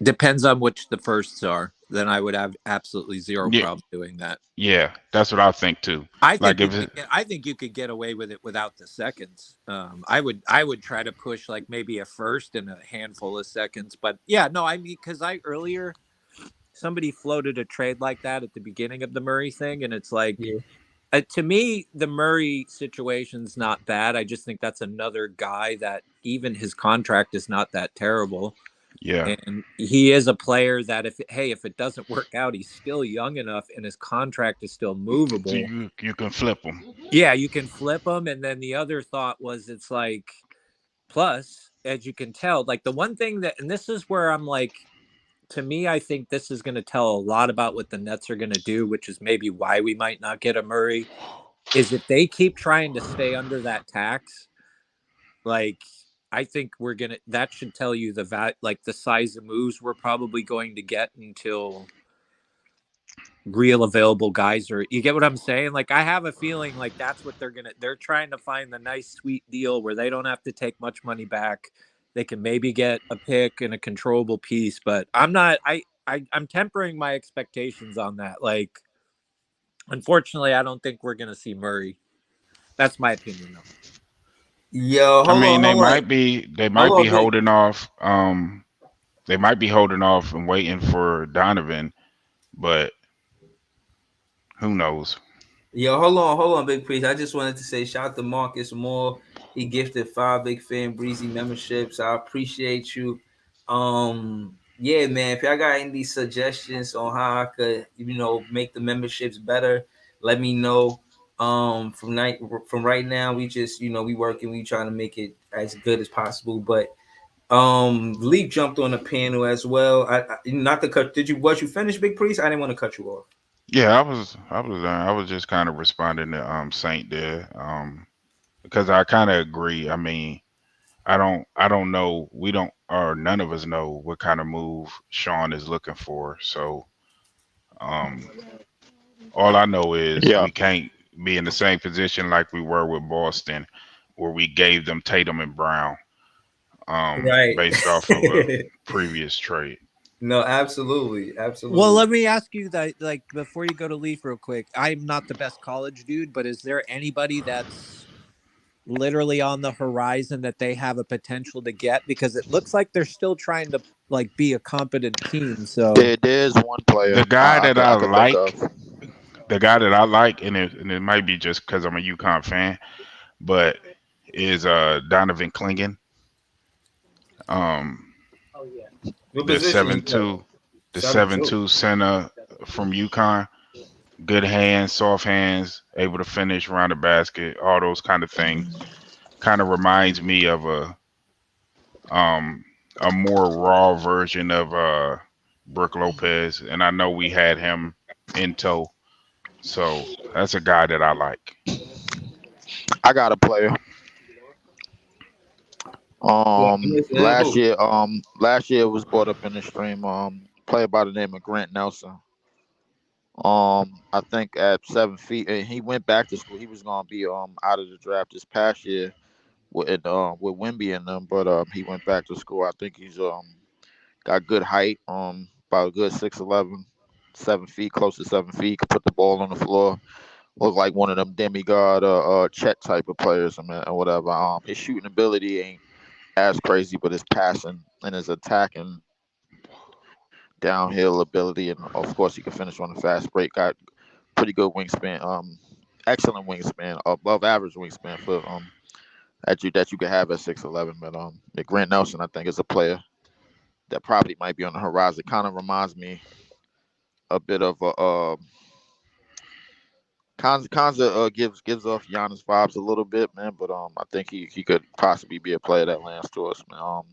Depends on which the firsts are. Then I would have absolutely zero problem doing that. Yeah, that's what I think too. I think you could get away with it without the seconds. I would try to push like maybe a first and a handful of seconds. But yeah, no, I mean, because earlier somebody floated a trade like that at the beginning of the Murray thing, and it's like, to me, the Murray situation's not bad. I just think that's another guy that even his contract is not that terrible. Yeah. And he is a player that if it doesn't work out, he's still young enough and his contract is still movable. So you can flip him. Yeah, you can flip him. And then the other thought was it's like, plus as you can tell, like the one thing that, and this is where I'm like, to me, I think this is going to tell a lot about what the Nets are going to do, which is maybe why we might not get a Murray, is if they keep trying to stay under that tax, like I think that should tell you like the size of moves we're probably going to get until real available guys are, you get what I'm saying? Like I have a feeling like that's what they're trying to find the nice sweet deal where they don't have to take much money back. They can maybe get a pick and a controllable piece, but I'm tempering my expectations on that. Like unfortunately, I don't think we're gonna see Murray. That's my opinion though. Yo, I hold mean, on, they hold on. might be Hold on, Big. holding off. They might be holding off and waiting for Donovan, but who knows? Yo, hold on, Big Priest. I just wanted to say shout out to Marcus Moore. He gifted 5 Big Fan Breezy memberships. I appreciate you. Yeah, man. If y'all got any suggestions on how I could, make the memberships better, let me know. From right now, we just, we working, we trying to make it as good as possible. But Leap jumped on the panel as well. I not to cut. Was you finished, Big Priest? I didn't want to cut you off. Yeah, I was just kind of responding to Saint there, because I kind of agree. I mean, I don't know. We don't, or none of us know what kind of move Sean is looking for. So, all I know is Yeah. we can't be in the same position like we were with Boston, where we gave them Tatum and Brown, Right. based off of a previous trade. No, absolutely. Well, let me ask you that, like, before you go to Leaf real quick, I'm not the best college dude, but is there anybody that's literally on the horizon that they have a potential to get? Because it looks like they're still trying to, like, be a competent team. So There's one player. The guy that I could like, think of. the guy that I like, and it might be just because I'm a UConn fan, but is Donovan Clingan. What The position is 7'2", the 7'2". 7'2" center from UConn. Good hands, soft hands, able to finish around the basket, all those kind of things. Kind of reminds me of a more raw version of Brooke Lopez, and I know we had him in tow. So that's a guy that I like. I got a player. Last year was brought up in the stream. Player by the name of Grant Nelson. I think at 7 feet, and he went back to school. He was gonna be out of the draft this past year with Wimby and them, but he went back to school. I think he's got good height, about a good 6'11", 7 feet, close to 7 feet. Could put the ball on the floor. Look like one of them demigod Chet type of players, or whatever. His shooting ability ain't as crazy, but his passing and his attacking downhill ability, and of course he can finish on a fast break. Got pretty good wingspan, excellent wingspan, above average wingspan for that you could have at 6'11". But Grant Nelson, I think, is a player that probably might be on the horizon. Kind of reminds me a bit of Konza gives off Giannis vibes a little bit, man. But I think he could possibly be a player that lands to us, man.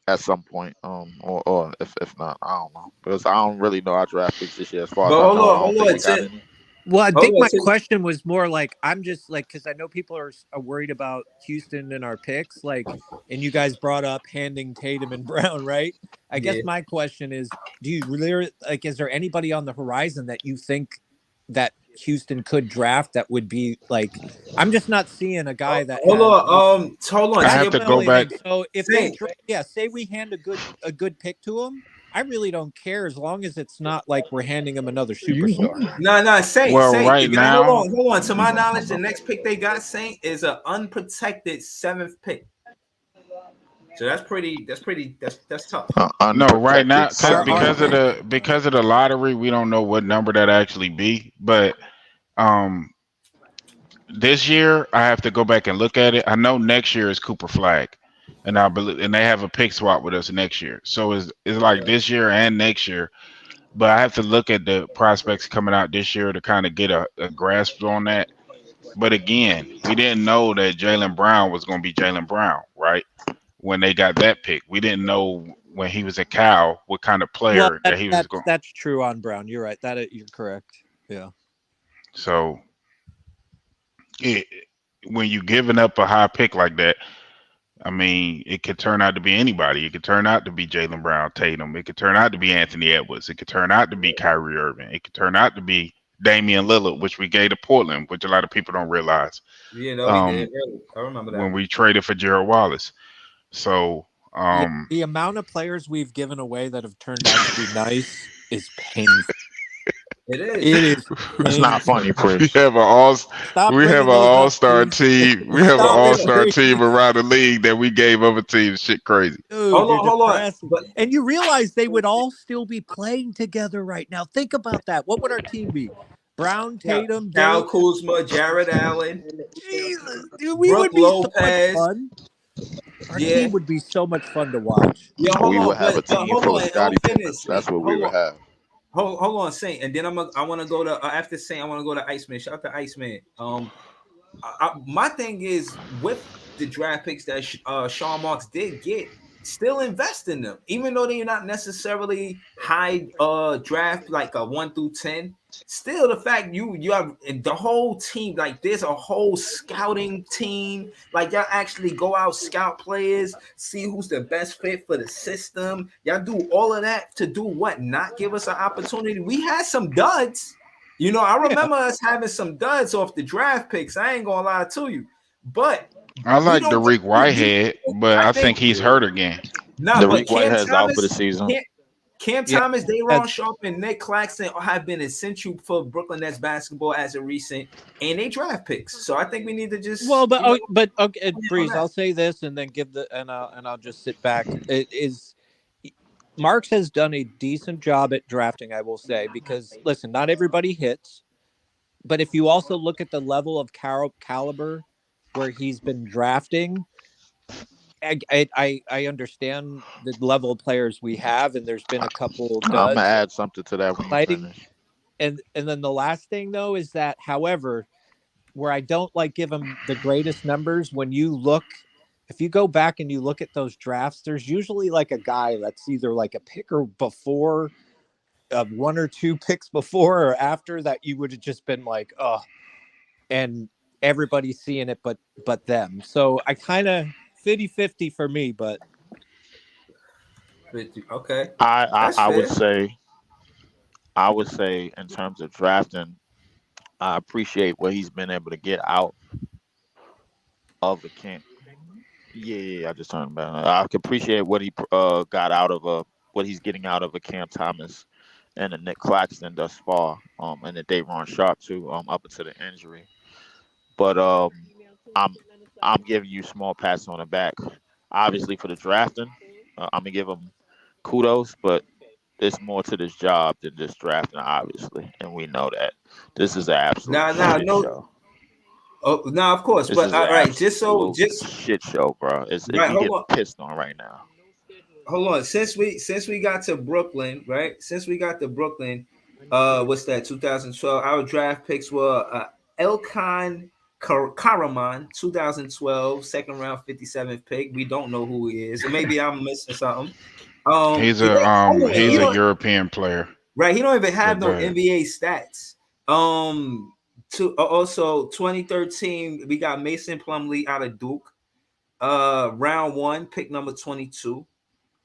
At some point, or if not, I don't know, because I don't really know our draft picks this year. As far as I know, I don't think we got any. Well, I think my question was more like, I'm just like, because I know people are worried about Houston and our picks, like, and you guys brought up handing Tatum and Brown, right? I guess my question is, do you really, like, is there anybody on the horizon that you think that Houston could draft that would be like, I'm just not seeing a guy that. Hold on. I have to go back. So if say we hand a good pick to them, I really don't care as long as it's not like we're handing them another superstar. No, Saint. Right now, hold on. To my knowledge, the next pick they got, Saint, is an unprotected 7th pick. So that's tough. No, right now, because of the lottery, we don't know what number that actually be. But this year, I have to go back and look at it. I know next year is Cooper Flag, and I believe, and they have a pick swap with us next year. So it's like this year and next year. But I have to look at the prospects coming out this year to kind of get a grasp on that. But again, we didn't know that Jaylen Brown was going to be Jaylen Brown, right? When they got that pick, we didn't know when he was a Cal what kind of Well, player that he was going. that's true on Brown. You're right. You're correct. Yeah. So, when you giving up a high pick like that, I mean, it could turn out to be anybody. It could turn out to be Jaylen Brown, Tatum. It could turn out to be Anthony Edwards. It could turn out to be Kyrie Irving. It could turn out to be Damian Lillard, which we gave to Portland, which a lot of people don't realize. Yeah, no, we did. I remember that. When we traded for Gerald Wallace. So, the amount of players we've given away that have turned out to be nice is painful. It is. It is. It's not funny, Chris. We have an all-star team. We have an all-star team around the league that we gave other teams. Shit crazy. Dude, hold on. And you realize they would all still be playing together right now. Think about that. What would our team be? Brown, Tatum, Kyle Kuzma, Jared Allen. Jesus, dude, we would be so much fun. Our team would be so much fun to watch. Yeah, we would have a team full of Scottie Pippens. That's what we would have. Hold on, Saint, and then I want to go to after Saint. I want to go to Iceman. Shout out to Iceman. My thing is with the draft picks that Sean Marks did get, still invest in them, even though they're not necessarily high draft like a 1 through 10. Still, the fact you have the whole team, like there's a whole scouting team, like y'all actually go out, scout players, see who's the best fit for the system. Y'all do all of that to do what? Not give us an opportunity. We had some duds, I remember us having some duds off the draft picks. I ain't gonna lie to you, but I like Dariq Whitehead, but I think he's hurt again. Dariq Whitehead's out for the season. Cam Thomas, Day'Ron Sharpe, and Nick Claxton have been essential for Brooklyn Nets basketball as a recent, and they draft picks. So I think we need to just okay, Breeze. I'll say this and then I'll just sit back. It is Marks has done a decent job at drafting, I will say, because listen, not everybody hits, but if you also look at the level of caliber where he's been drafting. I understand the level of players we have, and there's been a couple. I'm gonna add something to that. Exciting. And then the last thing though is that, however, where I don't like give him the greatest numbers, when you look, if you go back and you look at those drafts, there's usually like a guy that's either like a picker before, 1 or 2 picks before or after that you would have just been like, oh, and everybody's seeing it, but them. So I kind of 50-50 for me, but okay. I would say in terms of drafting, I appreciate what he's been able to get out of the camp. Yeah, I just turned about. I can appreciate what he got out of what he's getting out of a Cam Thomas and a Nick Claxton thus far, and the Day'Ron Sharpe too, up until the injury. But I'm giving you small pats on the back, obviously for the drafting. I'm gonna give him kudos, but there's more to this job than just drafting, obviously, and we know that. This is an absolute shit show. Oh no, of course, but all right, just shit show, bro. It's right, you get pissed on right now. Hold on, since we got to Brooklyn, right? Since we got to Brooklyn, what's that? 2012. Our draft picks were Elkan Karaman, 2012, second round, 57th pick. We don't know who he is. Maybe I'm missing something. He's a European player, right? He don't even have no NBA stats. Also 2013, we got Mason Plumlee out of Duke. Round 1, pick number 22.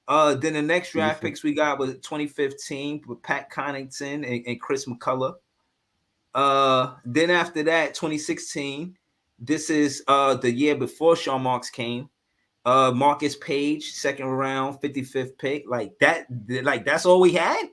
Then the next draft picks we got was 2015 with Pat Connaughton and Chris McCullough. Then after that, 2016, this is the year before Sean Marks came. Marcus Page, second round, 55th pick. Like that's all we had.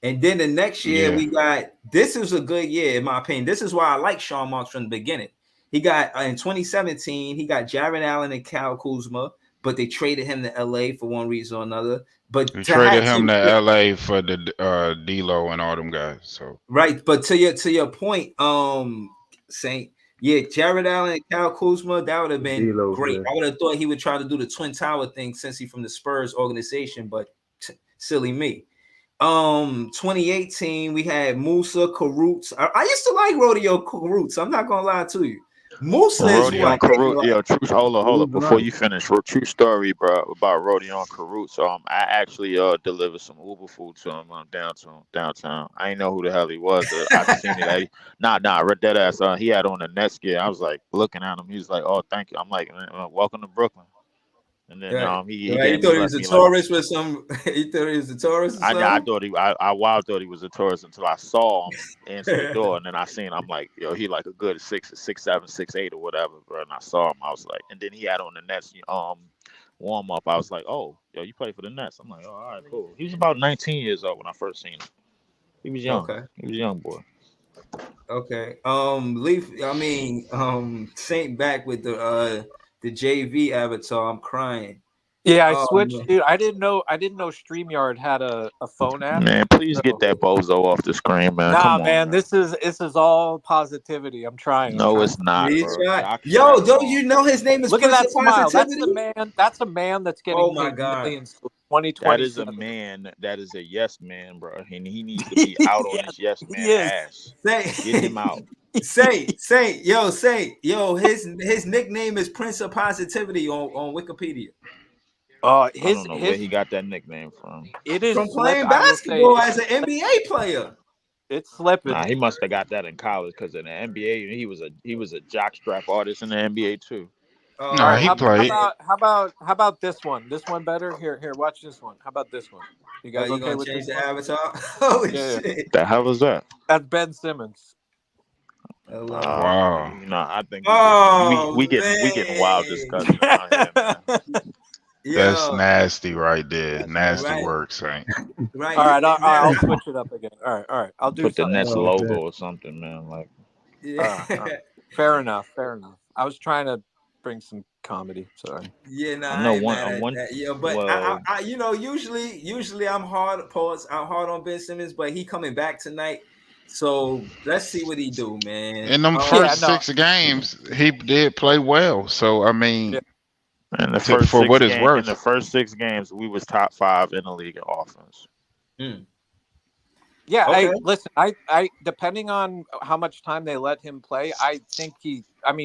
And then the next year we got, this is a good year in my opinion. This is why I like Sean Marks from the beginning. He got in 2017, he got Jared Allen and Kyle Kuzma, but they traded him to LA for one reason or another. But they traded him to LA for the D-Lo and all them guys. So right, but to your point, Saint, Jared Allen and Kyle Kuzma, that would have been D-Lo, great. Man. I would have thought he would try to do the Twin Tower thing since he's from the Spurs organization, but silly me. 2018 we had Musa Karoots. I used to like Rodeo Karoots. I'm not gonna lie to you. Musa is who I Rodion think Caruth, like. yo, true. Hold Who's up, the before night? you finish. True story, bro, about Rodion Caruth. I actually delivered some Uber food to him downtown. I didn't know who the hell he was. I seen it. Red dead ass. He had on the Nets gear. I was like looking at him. He was like, "Oh, thank you." I'm like, "Welcome to Brooklyn." And then Right. he Right. You gave me thought he left was a me like tourist with some. You thought he was a tourist or I something. thought I wild thought he was a tourist until I saw him answer the door, and then I seen. I'm like, yo, he like a good 6'7", 6'8" or whatever, bro. And I saw him, I was like, and then he had on the Nets warm up. I was like, oh, yo, you play for the Nets? I'm like, oh, all right, cool. He was about 19 years old when I first seen him. He was young. Okay. He was a young boy. Okay. Leaf. I mean, Saint back with the JV avatar. I'm crying. Yeah, I Oh switched, man. dude. I didn't know StreamYard had a phone app. Man, please get So that bozo off the screen, man. nah, Come on, man, man. this is all positivity. I'm trying. No, it's not, He's bro. right. Jock Yo, don't on. you know his name is Look at Prince that of smile. That's Positivity? the man. That's a man that's getting Oh my paid God. millions till That is a 2027. man. That is a yes man, bro. And he needs to be out on Yes, this yes he man is. ass. Get Say, him out. yo. His nickname is Prince of Positivity on Wikipedia. I His don't know where he got that nickname from. it is From slip. playing I will say basketball as an NBA player. it's slipping. Nah, he must have got that in college because in the NBA he was a jockstrap artist in the NBA too. Oh All Nah, right, he how played. man. about this one? This one better? Here, watch this one. How about this one? You guys You okay gonna with change this the one? avatar? Holy Yeah. shit. The hell is that? That's Ben Simmons. Hold on. Wow. I think Oh we getting wild man. discussion out here, man. That's Yo, nasty right there. That's Nasty right, nasty. work, Saint. right. All right, I'll Now, switch it up again. All right, I'll do Put the something Nets else. Oh, logo damn. or something, man. Like yeah. All right. Fair enough. I was trying to bring some comedy. Sorry. Yeah, nah, I I know ain't mad at one. that. Yeah, but Well, usually I'm hard, pause. I'm hard on Ben Simmons, but he coming back tonight, so let's see what he do, man. In them Yeah, first no. 6 games, he did play well. So I mean, Yeah. in the first for what it's in worth. the first 6 games, we was top 5 in the league in offense. Yeah, Okay. listen, I depending on how much time they let him play, I think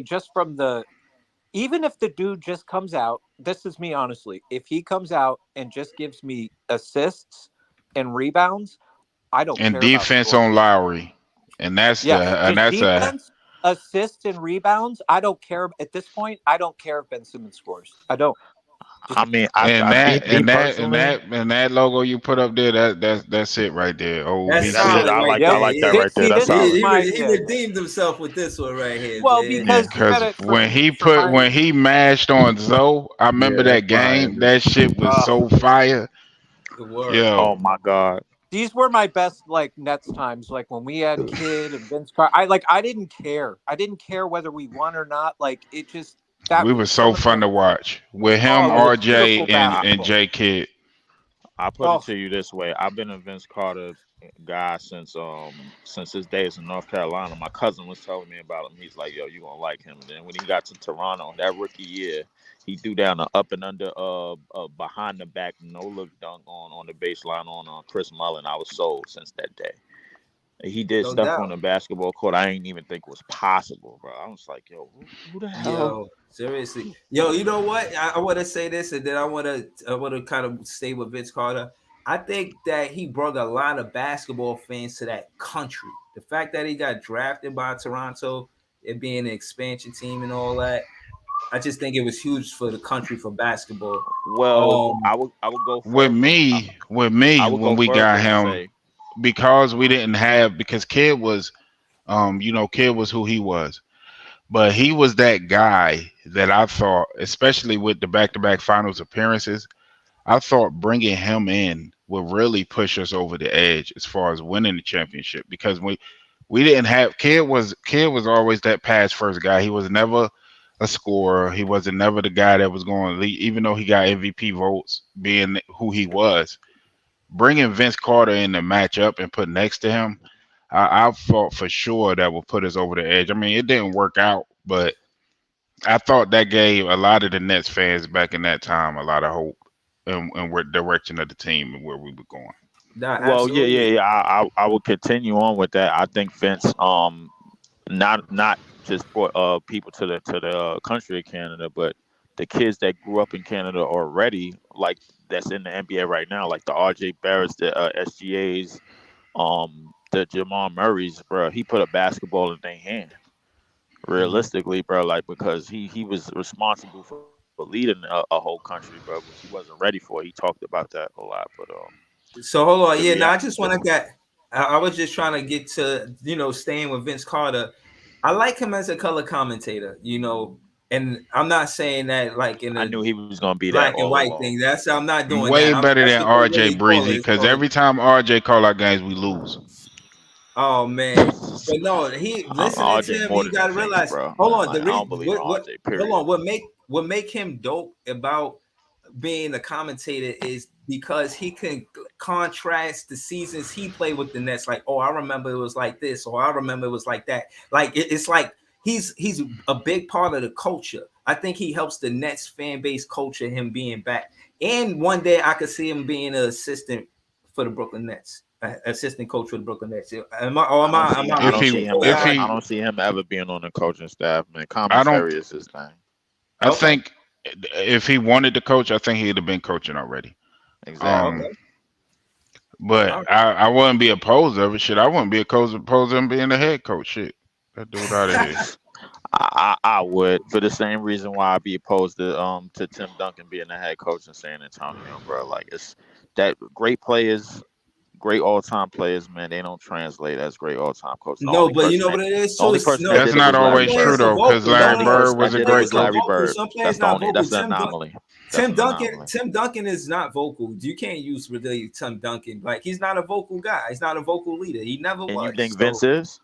just from even if the dude just comes out, this is me honestly, if he comes out and just gives me assists and rebounds, I don't And care about defense scoring. on Lowry, and that's Yeah, and just that's a defense, assists, and rebounds. I don't care at this point. I don't care if Ben Simmons scores. I don't. Just I mean, and me, that me and that and personally, that and that logo you put up there. That's it right there. That's that's it. solid OVC. I right like there. that Yeah, right there. That's This is solid. my he redeemed himself with this one right here, Well, man. Yeah, because you because gotta when my he mashed on Zoe, I remember Yeah, that's that fire, game. dude. That shit was so fire. The word. Oh Yo, my God. these were my best Nets times. Like when we had Kidd and Vince Carter. I didn't care. I didn't care whether we won or not. Like it just that we were so some of fun the to watch with him, it was RJ, beautiful and basketball. J Kidd. I put it Oh to you this way. I've been a Vince Carter guy since his days in North Carolina. My cousin was telling me about him. He's like, yo, you gonna like him. And then when he got to Toronto that rookie year, he threw down an up and under behind the back no look dunk on the baseline on Chris Mullin. I was sold since that day. He did No stuff on doubt. the basketball court I ain't even think was possible, bro. I was like, yo, who the hell? Yo, seriously. Yo, you know what? I want to say this, and then I want to kind of stay with Vince Carter. I think that he brought a lot of basketball fans to that country. The fact that he got drafted by Toronto, it being an expansion team and all that, I just think it was huge for the country for basketball. Well, I would go With further. me, I would when go we got further and him, say because we didn't have because Kid was, Kid was who he was, but he was that guy that I thought, especially with the back-to-back finals appearances, I thought bringing him in would really push us over the edge as far as winning the championship because we didn't have Kid was always that pass first guy. He was never a scorer. He wasn't never the guy that was going to lead, even though he got MVP votes being who he was. Bringing Vince Carter in the matchup and put next to him, I thought for sure that would put us over the edge. I mean, it didn't work out, but I thought that gave a lot of the Nets fans back in that time a lot of hope and where direction of the team and where we were going. Well, yeah, yeah, Absolutely. yeah. I will continue on with that. I think Vince, not just brought people to the country of Canada, but the kids that grew up in Canada already, like that's in the NBA right now, like the RJ Barretts, the SGAs, the Jamal Murrays, bro. He put a basketball in their hand. Mhm. Realistically, bro, like because he was responsible for leading a whole country, bro, which he wasn't ready for. He talked about that a lot, but So hold the on. Yeah, no, reality I just is, wanted that. I was just trying to get to, staying with Vince Carter. I like him as a color commentator, and I'm not saying that like in I a knew he was gonna be that black and all white along. thing. I'm not doing Way that. better That's than what they RJ really call Breezy, it. because every time RJ call our games, we lose. Oh man, but no, he listening to RJ him. more You than the gotta Jinx, realize. bro. Hold on, Like I don't believe in what? RJ. Hold Period. on, what make him dope about being a commentator is because he can contrast the seasons he played with the Nets. Like, oh, I remember it was like this, or I remember it was like that. Like it's like he's a big part of the culture. I think he helps the Nets fan base culture him being back. And one day I could see him being an assistant for the Brooklyn Nets, assistant coach for the Brooklyn Nets. Am I I If don't reaching? he, see him Or if ever. I he, don't see him ever being on the coaching staff. Man, I don't. commentary is his thing. I okay, think if he wanted to coach, I think he'd have been coaching already. oh, Exactly. Um, okay. but All I wouldn't be opposed of it. Shit, I wouldn't be opposed of him being the head coach. Shit, that dude out of here. I would for the same reason why I'd be opposed to Tim Duncan being the head coach in San Antonio, bro. Like it's that great players, great all time players, man. They don't translate as great all time coaches. No, but you know what it is The too. only person No, that That's did it not was some Larry always true players Bird. are though, because vocal. The No, Larry only no, no. Bird person that was Some a did it great was players are Larry coach. vocal. Bird. Some players not vocal. That's the Tim, anomaly. That's Tim an Duncan, anomaly. Tim Duncan is not vocal. You can't use really Tim Duncan. Like he's not a vocal guy. He's not a vocal leader. He never And you was. think Vince So, is?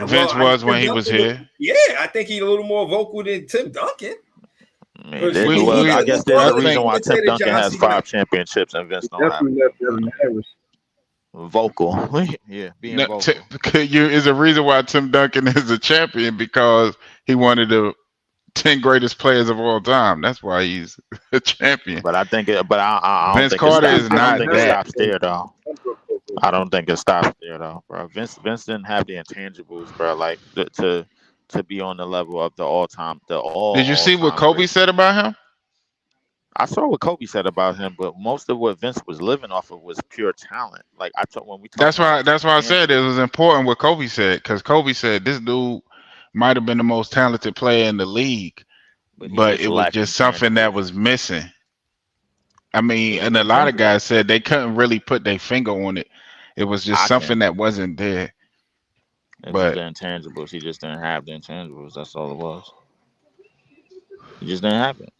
Vince was when Tim he was Duncan. here. Yeah, I think he's a little more vocal than Tim Duncan. I mean, Because We well, he I we guess look there's all I a of the reason think why Tim commentator Duncan jobs has he got. 5 championships and Vince He don't have definitely left Devin Harris. vocal. Yeah, being no, vocal. you is a reason why Tim Duncan is a champion, because he wanted the 10 greatest players of all time. That's why he's a champion. But I think it. But I don't Vince think it Carter stops. is Who's I don't Devin not think it Harris? that. stops there though. I don't think it stops there though, bro. Vince didn't have the intangibles, bro. Like to be on the level of the Did you all see what time Kobe greats. said about him? I saw what Kobe said about him, but most of what Vince was living off of was pure talent. Like I told when we talk about That's why I said it intangibles, was important what Kobe said, because Kobe said this dude might have been the most talented player in the league, but he but just it was lacked just something that intangibles. was missing. I mean, Yeah, and a lot of guys said they couldn't really put their finger on it. It was just I something can. that wasn't there. It was But the intangibles. He just didn't have the intangibles. That's all it was. He just didn't have it.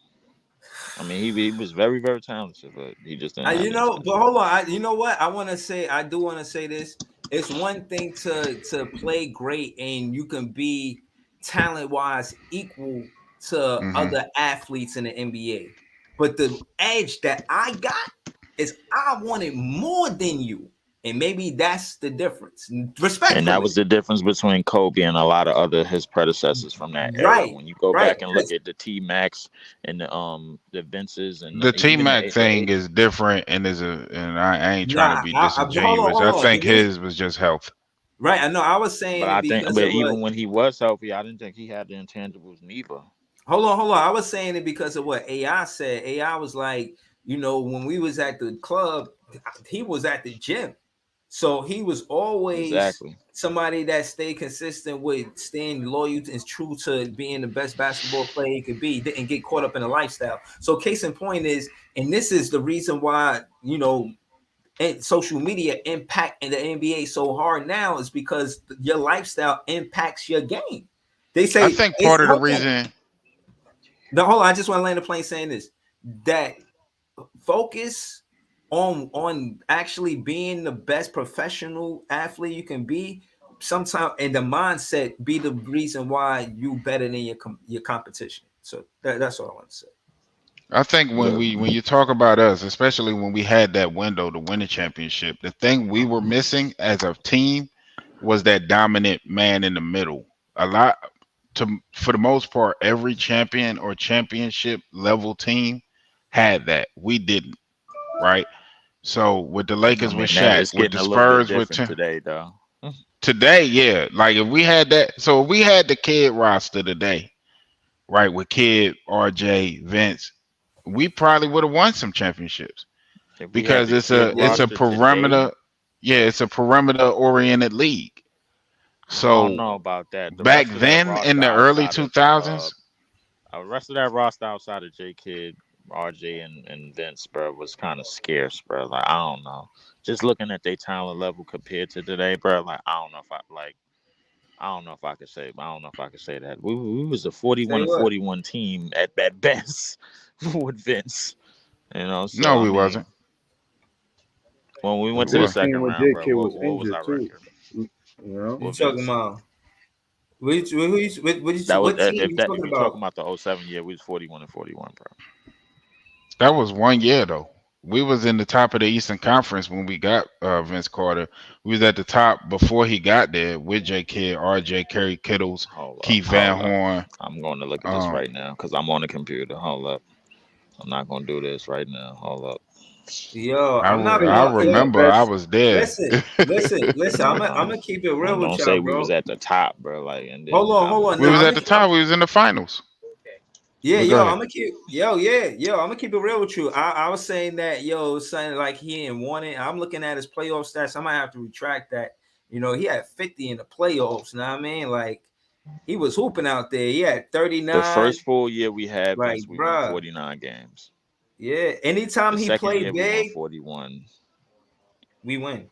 I mean, he was very very talented, but he just didn't have the But intangibles. hold on. You know what? I do want to say this. It's one thing to play great and you can be talent wise equal to mhm. other athletes in the NBA. But the edge that I got is I wanted more than you. And maybe that's the difference. And that Respectfully. was the difference between Kobe and a lot of other his predecessors from that era. Right. When you go Right. back and look at the T Max and the Vinces and The T even Mac thing is different, and I ain't trying to nah. be Hold disingenuous. I on. think his was just health. Right. I know. I was but saying it I think because but of what. even when he was healthy, I didn't think he had the intangibles neither. Hold on. I was saying it because of what AI said. AI was like, when we was at the club, he was at the gym. So he was always Exactly. somebody that stayed consistent with staying loyal and true to being the best basketball player he could be, didn't get caught up in a lifestyle. So case in point is, and this is the reason why, and social media impact in the NBA so hard now is because your lifestyle impacts your game. They I say think it's part of the hold on. reason. No, hold on. I just want to land the plane saying this: that focus on actually being the best professional athlete you can be. Sometimes, and the mindset be the reason why you better than your competition. So that's all I want to say. I think when But you talk about us, especially when we had that window to win a championship, the thing we were missing as a team was that dominant man in the middle. A lot for the most part, every champion or championship level team had that. We didn't, right? So with the I Lakers with mean, that Shaq, it's with the getting a little bit Spurs with different today, though. today, yeah. Like if we had that, so if we had the kid roster today, right, with Kid, RJ, Vince, we probably would have won some championships If we had because the kid it's a roster today, perimeter, yeah, it's a perimeter oriented league. I don't So know about that. The back rest of that then in roster the early outside of 2000s, rest of that roster outside of J Kid, RJ, and Vince, bro, was kind of scarce, bro. Like I don't know. Just looking at their talent level compared to today, bro. Like I don't know if I like. I don't know if I could say. I don't know if I could say that. We was a 41 Say and what? 41 team at best with Vince. You know, so no, I we mean, wasn't. when we went We to the were. second team when round, J bro, Kid was what was injured our too. record You know, You with talking Vince? about? That was What team you if talking you're talking about? about the '07 year, we was 41 and 41, bro. That was 1 year though. We was in the top of the Eastern Conference when we got Vince Carter. We was at the top before he got there with J. Kidd, RJ, Kerry Kittles, Keith Van Hold up. Horn. I'm going to look at this right now because I'm on the computer. Hold up. I'm not going to do this right now. Hold up. Yo, I, I'm not re- I going. the Yo, remember I best. was there. listen. I'm Don't, gonna keep it real with don't say y'all, we was bro. at the top, bro. Like, and then Hold on. We Now was at the top. We was in the finals. yeah, But go yo, ahead. I'm gonna keep, yo, I'm gonna keep it real with you. I was saying that, yo, something like he ain't won it. I'm looking at his playoff stats. I might have to retract that. You know, he had 50 in the playoffs. Know what I mean? Like he was hooping out there. He had the 39. first full year we had Like, Vince, we won bruh, 49 games. yeah. The Anytime he second year played we won big, 41. we win.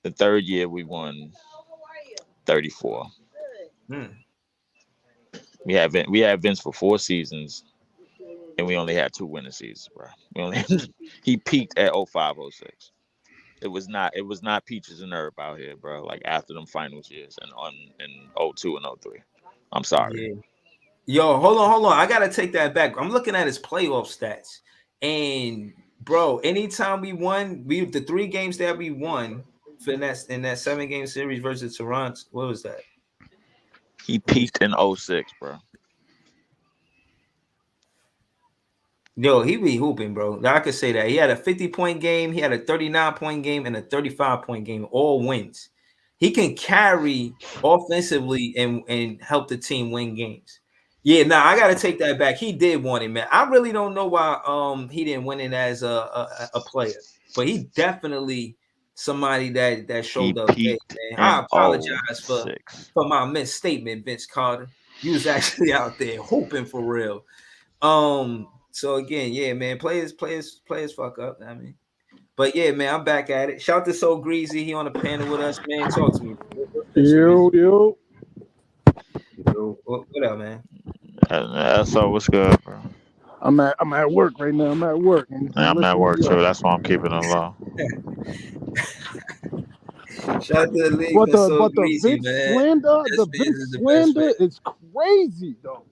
The third year we won 34. Hmm. We had Vince for 4 seasons, and we only had 2 winning seasons, bro. We only he peaked at 05-06. It was not peaches and herb out here, bro. Like after them finals years and on in '02 and '03. I'm sorry. Yeah. Yo, hold on. I gotta take that back. I'm looking at his playoff stats, and bro, anytime we won, the 3 games that we won for in that 7-game series versus Toronto. What was that? He Let me peaked in '06, bro. Yo, he be hooping, bro. I could say that. He had a 50-point game, he had a 39-point game, and a 35-point game, all wins. He can carry offensively and help the team win games. Yeah, I gotta take that back. He did want it, man. I really don't know why he didn't win it as a player, but he definitely somebody that He showed up big, peaked man. I in apologize '06. for my misstatement, Vince Carter. You was actually out there hooping for real. So again, yeah, man, players fuck up. I mean, but yeah, man, I'm back at it. Shout to So Greasy, he on the panel with us, man. Talk to me. Yo. What up, man? So what's good, bro? I'm at work right now. I'm at work. I'm at work too. That's why I'm keeping it low. Shout out to the league But for the So but the Greasy, Vince man. slander, Best the fans Vince is the best slander fans. is crazy though.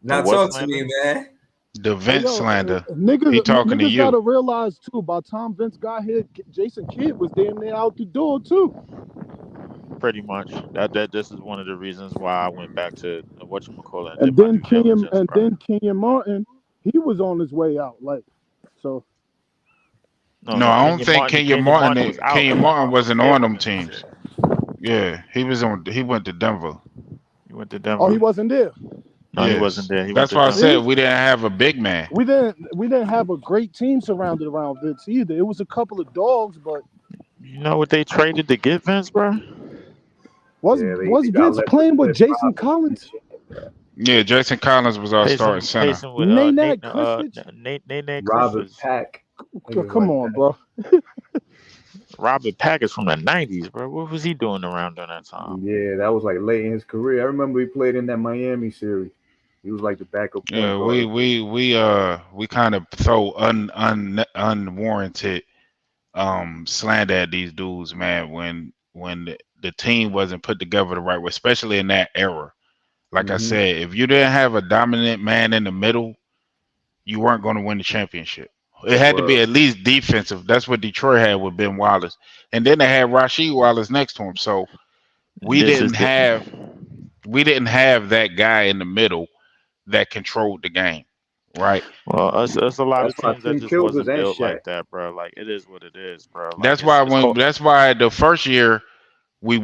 Now The what talk to slander? me, man. The Vince slander. He Niggas talking to you. gotta realize too. By the time Vince got here, Jason Kidd was damn near out the door too. Pretty much. That this is one of the reasons why I went back to whatchamacallit And did my then due diligence, bro. Kenyon Martin, he was on his way out. Like so. No, I don't think Kenyon Martin. was out. Kenyon Martin wasn't there on them when Vince was teams. there. Yeah, he was on. He went to Denver. He went to Denver. Oh, he wasn't there. No, he Yes. wasn't there. He That's went why I to said Denver. we didn't have a big man. We didn't have a great team surrounded around Vince either. It was a couple of dogs, but You know what they traded to get Vince, bro? was Vince playing with Jason Collins? Yeah, Jason Collins was our starting center. Pacing with Nate Christmas. Robert Pack. Come on, bro. Robert Pack is from the '90s, bro. What was he doing around during that time? Yeah, that was like late in his career. I remember he played in that Miami series. He was like the backup. Yeah, we kind of throw unwarranted slander at these dudes, man. When the team wasn't put together the right way, especially in that era. Like I said, if you didn't have a dominant man in the middle, you weren't going to win the championship. It had to be at least defensive. That's what Detroit had with Ben Wallace, and then they had Rasheed Wallace next to him. So we didn't have that guy in the middle that controlled the game. right? Well, it's a lot That's of why teams that Tim just killed us wasn't and built Shaq. like that, bro. Like it is what it is, bro. Like That's why it's cold. that's why the first year we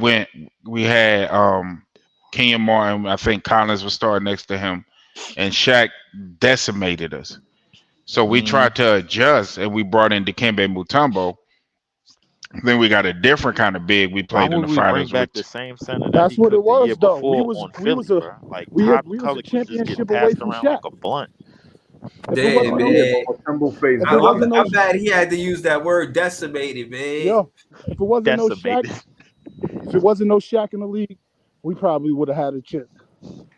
had Kenyon Martin. I think Collins was starting next to him, and Shaq decimated us. So we tried to adjust, and we brought in Dikembe Mutombo. Then we got a different kind of big we Why played in would the we bring finals back with. the same center that That's he what it cooked the year was though. before on Philly, bro? Like Todd We was a McCulloch was just getting championship away passed from around like Shaq. a blunt. If it Damn, wasn't no, Yeah, man. but Tumble faced if it better. wasn't no, I'm bad he had to use that word decimated, man. yo, if it wasn't no Shaq, Decimated. if it wasn't no Shaq in the league, we probably would have had a chip.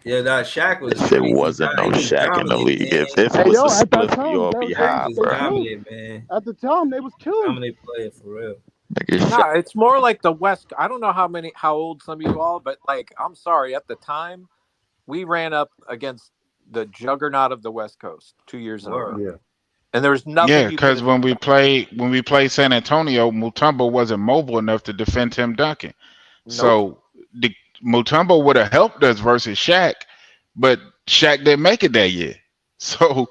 Yeah, that Shaq was If it he was wasn't no he was Shaq in the dominant, league, man. if it Hey was yo, a at that split, we time all be they high, He was they bro. killed. dominant, man. At the time they was killing. Dominant player for real. Nigga, No, Shaq. it's more like the West. I don't know how old some of you all, but like, I'm sorry. At the time, we ran up against the juggernaut of the West Coast 2 years in a row, Word. Yeah. and there was Yeah, nothing you could because have done about when we played San Antonio, Mutombo wasn't mobile enough to defend Tim Duncan. it. Nope. So the Mutombo would have helped us versus Shaq, but Shaq didn't make it that year. So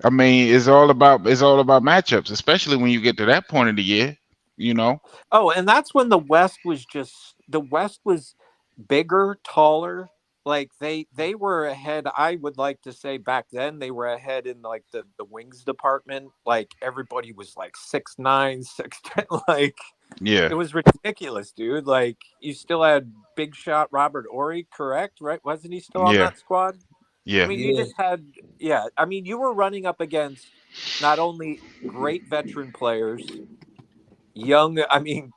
I mean, it's all about matchups, especially when you get to that point of the year. You know. Oh, and that's when the West was bigger, taller. Like they were ahead. I would like to say back then they were ahead in like the wings department. Like everybody was like 6'9", 6'10". Like Yeah. it was ridiculous, dude. Like you still had big shot Robert Ory, correct? Right? Wasn't he still on Yeah. that squad? I Yeah. mean, you Yeah. just had, yeah. I mean, you were running up against not only great veteran players, young. I mean,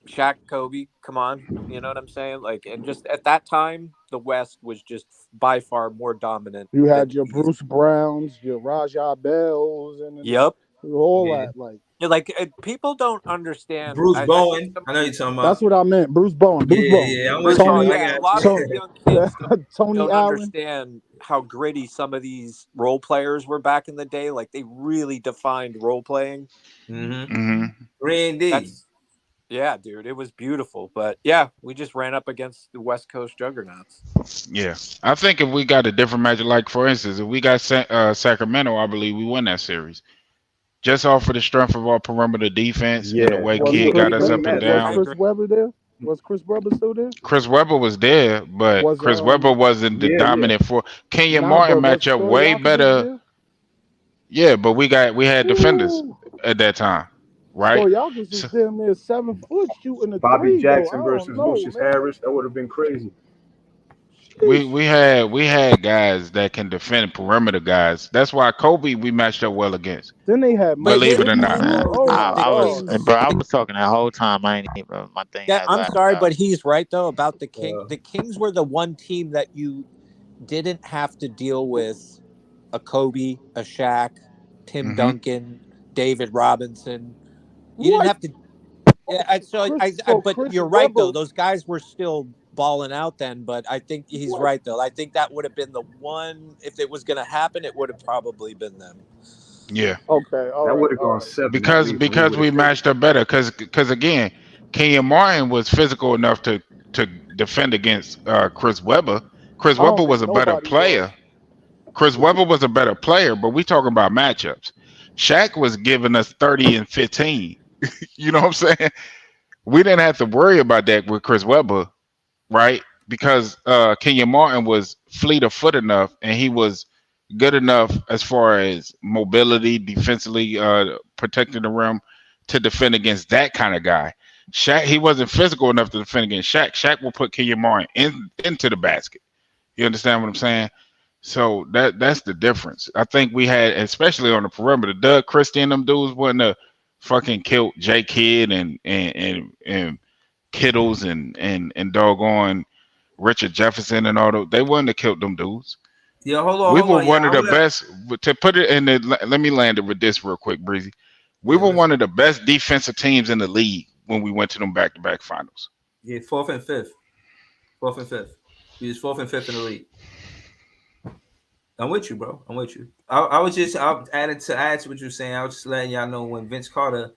Shaq, Kobe, come on, you know what I'm saying? Like, and just at that time, the West was just by far more dominant You than had the your East. Bruce Browns, your Rajah Bells, and then Yep. all Yeah. that. Like Like people don't understand. Bruce I think Bowen. I know you're talking that's about. what I meant. Bruce Bowen. Bruce Yeah, Bowen. yeah. I'm Bruce with you. Bowen, Tony. I yeah, a got lot of you. the young kids Tony don't Allen. understand how gritty some of these role players were back in the day. Like they really defined role playing. Mm-hmm. Hmm. Randy. Yeah, dude, it was beautiful. But yeah, we just ran up against the West Coast juggernauts. Yeah. I think if we got a different matchup, like for instance, if we got Sacramento, I believe we win that series. Just off of the strength of our perimeter defense and the Yeah. way Was Kid We Chris got us we up and matched was up. I down. Chris agree. Webber there? Was Chris Webber still there? Chris Webber was there, but Was Chris Webber wasn't the Yeah. dominant for Kenyon nah, Martin but was matchup way Stojakovic better. there? Yeah, but we had defenders Woo. at that time, right? Stojakovic is So damn near 7 foot shooting a Bobby three though. I Jackson don't versus know, Lucius man. Harris. That would have been crazy. Sheesh. we had guys that can defend perimeter guys. That's why Kobe we matched up well against. Then they had But Mike Believe it or here's not. the Bibby. Man, thing, though. Oh my The God. bro, Kings. I was talking that whole time. I ain't even my thing Yeah, had I'm lagged sorry, out. but he's right though about the King. Uh, The Kings were the one team that you didn't have to deal with a Kobe, a Shaq, Tim Hmm. Duncan, David Robinson. You didn't What? have to. Yeah, but Chris you're right though. Webber. Those guys were still balling out then. But I think he's What? right though. I think that would have been the one. If it was going to happen, it would have probably been them. Yeah, Okay, all That right, would have all gone right. 7 at least. We would because have we killed it. matched up better. Because again, Kenyon Martin was physical enough to defend against Chris Webber. Chris I Webber don't was think a better nobody was. player. Chris Webber was a better player, but we talking about matchups. Shaq was giving us 30 and 15. You know what I'm saying? We didn't have to worry about that with Chris Webber, right? Because Kenyon Martin was fleet of foot enough and he was good enough as far as mobility, defensively protecting the rim to defend against that kind of guy. Shaq, he wasn't physical enough to defend against Shaq. Shaq will put Kenyon Martin into the basket. You understand what I'm saying? So that's the difference. I think we had, especially on the perimeter, Doug Christie and them dudes wouldn't have fucking killed J Kidd and Kittles and doggone Richard Jefferson and all those. They wouldn't have killed them dudes. yeah, hold We on, were yeah. one of the best. To put it in the, let me land it with this real quick, Breezy. We Yeah, were let's one of the best defensive teams in the league when we went to them back-to-back finals. yeah, fourth and fifth. Fourth and fifth. We was fourth and fifth in the league. I'm with you, bro. I'm with you. I was just I added to add to what you're saying. I was just letting y'all know when Vince Carter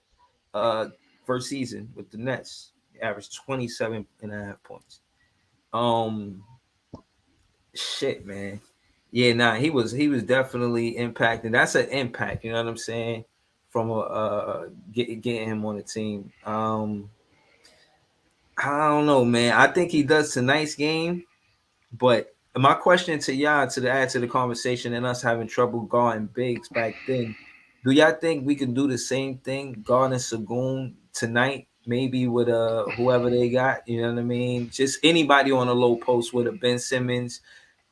first season with the Nets, he averaged 27.5 points. Shit, man. Yeah, nah, he was definitely impacting. That's an impact, you know what I'm saying? From getting him on the team. I don't know, man. I think he does tonight's game, but my question to y'all to add to the conversation and us having trouble guarding bigs back then, do y'all think we can do the same thing guarding Sagoon tonight? Maybe with whoever they got, you know what I mean? Just anybody on a low post with a Ben Simmons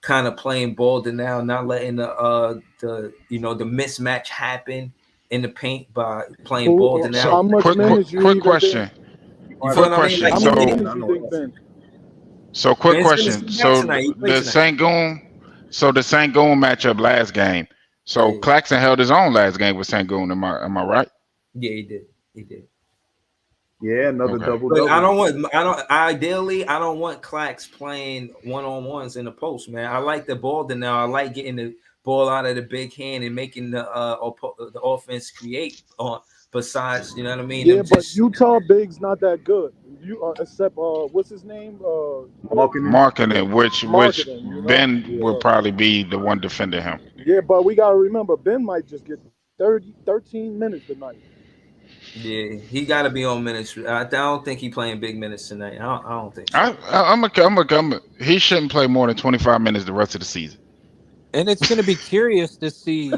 kind of playing ball to now, not letting the the mismatch happen in the paint by playing ball to How now. So much minutes you quick even think? question. You feel Quick what I mean? question. Like How he much So did. minutes you think, Ben? quick Ben Simmons question. came back So tonight. He played the tonight. Sangoon, the Sangoon matchup last game. So Yeah, Claxton held his own last game with Sangoon. Am I right? yeah, he did. He did. Yeah, another Okay. double But double. I don't want Clax playing one-on-ones in the post, man. I like the ball to now. I like getting the ball out of the big hand and making the offense create on besides, you know what I mean? Yeah, Them but just Utah Big's not that good. You except what's his name? Marketing. Marking which Marketing. You know. Ben would So probably be the one defending him. yeah, but we gotta remember Ben might just get 13 minutes tonight. yeah, he got to be on minutes. I don't think he playing big minutes tonight. I don't think I, so. I I'm a he shouldn't play more than 25 minutes the rest of the season. And it's going to be curious to see,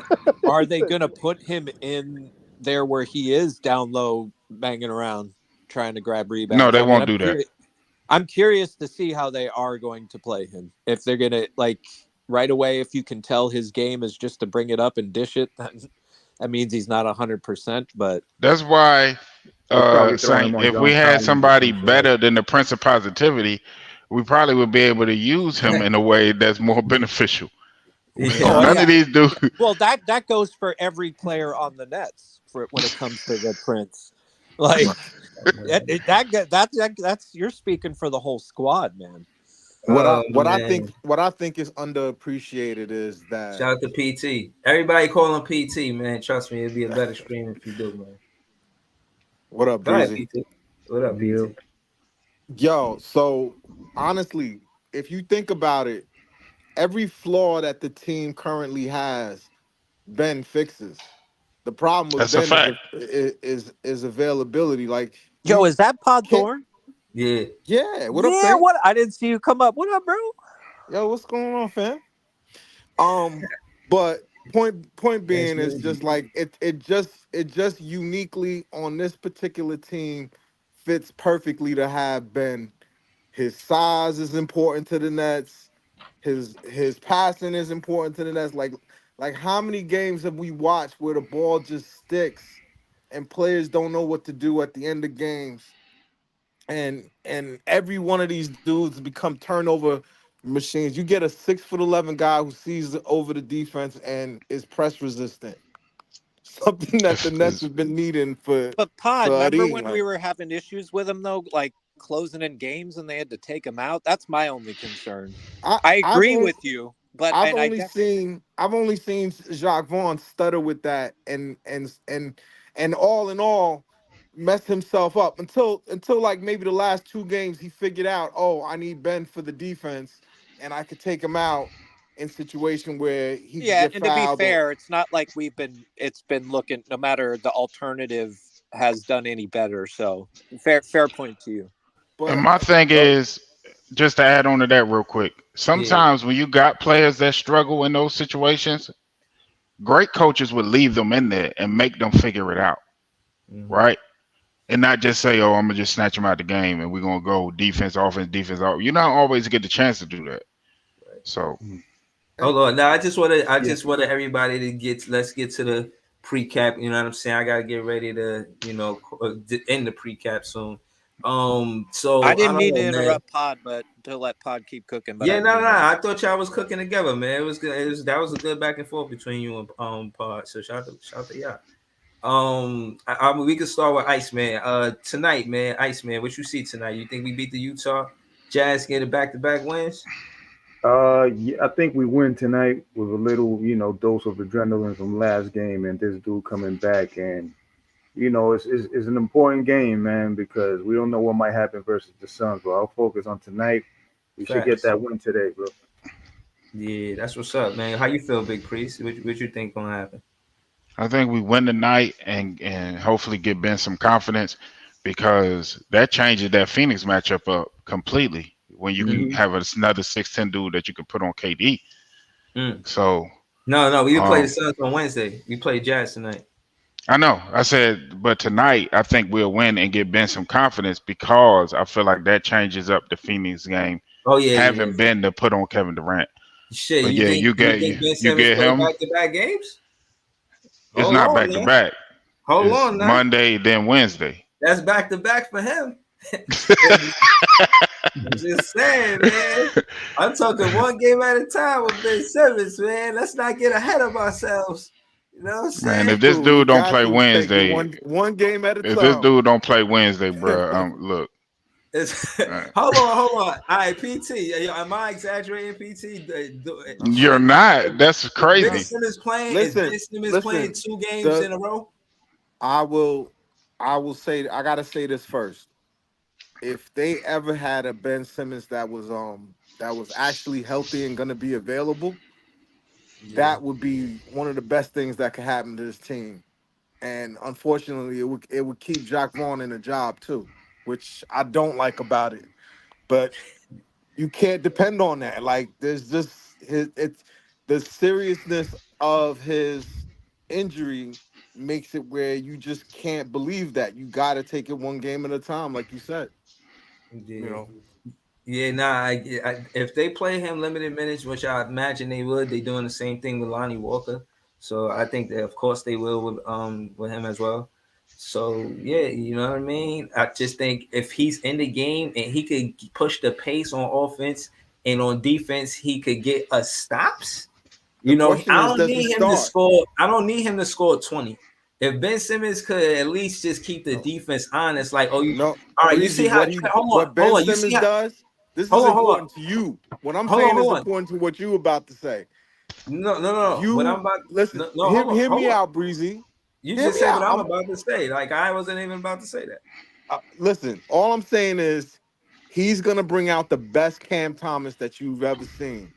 are He they said, going to put him in there where he is down low, banging around, trying to grab No, rebounds? they I mean, won't do that. I'm curious to see how they are going to play him. If they're going to, like, right away, if you can tell his game is just to bring it up and dish it, that means he's not 100%. But That's why They're probably throwing saying him on if we John had Collins or somebody some shit. better than the Prince of Positivity, we probably would be able to use him in a way that's more beneficial. Yeah, oh None of yeah, these dudes. well that goes for every player on the Nets for when it comes to the Prince. Like that's you're speaking for the whole squad, man. oh man. What I think is underappreciated is that Shout out to PT. Everybody call him PT, man. Trust me, it'd be a better stream if you do, man. what up, Go ahead, Breezy? PT. What up, Yeah. PT? Yo, so honestly, if you think about it, every flaw that the team currently has, Ben fixes. The problem with That's a Ben fact. is availability. Like Yo, you is that Pod can't. Thorn? Yeah. Yeah, what up, Yeah, fam? what? I didn't see you come up. What up, bro? Yo, what's going on, fam? But point Thanks, being is man. just like it just uniquely on this particular team fits perfectly to have Ben. His size is important to the Nets. His passing is important to the Nets. Like how many games have we watched where the ball just sticks and players don't know what to do at the end of games? And every one of these dudes become turnover machines. You get a 6'11" guy who sees over the defense and is press resistant. Something that the Nets It's have been needing for But Pod, for remember when we Arena. were having issues with him though, like closing in games and they had to take him out? That's my only concern. I I I've agree only with you, but I've and I only guess seen I've only seen Jacques Vaughn stutter with that and all in all mess himself up until like maybe the last two games he figured out, oh, I need Ben for the defense and I could take him out in situation where he could yeah, get and to be fouled or fair, it's not like it's been looking no matter the alternative has done any better. So fair point to you. and but my thing Well, is just to add on to that real quick. Yeah. Sometimes when you got players that struggle in those situations, great coaches would leave them in there and make them figure it out, Mm-hmm. right? And not just say, "Oh, I'm gonna just snatch them out the game and we're gonna go defense, offense, defense." You don't always get the chance to do that. So and Hold on. Now I yeah. just wanted everybody to let's get to the pre-cap. You know what I'm saying? I gotta get ready to, end the pre-cap soon. I So I didn't don't mean to know, man. interrupt Pod, but to let Pod keep cooking, but I Yeah, didn't no, mean no. to. I thought y'all was cooking together, man. It was good. That was a good back and forth between you and Pod. So shout out to y'all. We can start with Iceman. Tonight, man, Iceman, what you see tonight? You think we beat the Utah Jazz, get it back-to-back wins? Yeah, I think we win tonight with a little, dose of adrenaline from last game and this dude coming back. And, it's an important game, man, because we don't know what might happen versus the Suns. But I'll focus on tonight. We should get Facts. that win today, bro. Yeah, that's what's up, man. How you feel, Big Priest? What you think gonna happen? I think we win tonight and hopefully give Ben some confidence because that changes that Phoenix matchup up completely when you can Mm-hmm. have another 6'10" dude that you can put on KD. Mm. So No, we play the um, Suns on Wednesday. We play Jazz tonight. I know. I said, but tonight I think we'll win and give Ben some confidence because I feel like that changes up the Phoenix game, Oh yeah. having Ben to put on Kevin Durant. Shit, But you yeah, think you you get think Ben you Simmons get play him. back to back games? It's Hold not on back to now. back. Hold It's on now. Monday then Wednesday. That's back to back for him. Just saying, man. I'm talking one game at a time with Ben Simmons, man. Let's not get ahead of ourselves. You know what I'm Man, saying? if this Cool. We dude don't got play you. We take it Wednesday, one game at a if this time. dude don't play Wednesday, bro, look, It's, uh, hold on. All right, PT. Am I exaggerating, PT? you're not. That's Is Ben crazy. Simmons playing? Is Listen, Ben Simmons playing listen. 2 games The in a row? I will, I will say. I gotta say this first. If they ever had a Ben Simmons that was actually healthy and gonna be available, Yeah. that would be one of the best things that could happen to this team. And unfortunately, it would keep Jacques Vaughn in a job too, which I don't like about it. But you can't depend on that. Like there's just it's the seriousness of his injury makes it where you just can't believe that. You got to take it one game at a time, like you said. You Yeah. know, Yeah, nah. If they play him limited minutes, which I imagine they would, they doing the same thing with Lonnie Walker. So I think that of course they will with him as well. So yeah, you know what I mean. I just think if he's in the game and he could push the pace on offense and on defense, he could get us stops. the You know, question I is, don't does he need him to start? score. I don't need him to score 20. If Ben Simmons could at least just keep the No, defense honest, like, oh, you no, all right, you Breezy. see how What Ben hold on. You see Simmons how does? This is hold on. important to you. What I'm Hold on, saying is hold on. important to what you about to say. No. What I'm You about listen. no, hold on, Hear hold me on. out, Breezy. You Hear just me said what I'm out. about to say. Like I wasn't even about to say that. Listen, all I'm saying is he's gonna bring out the best Cam Thomas that you've ever seen.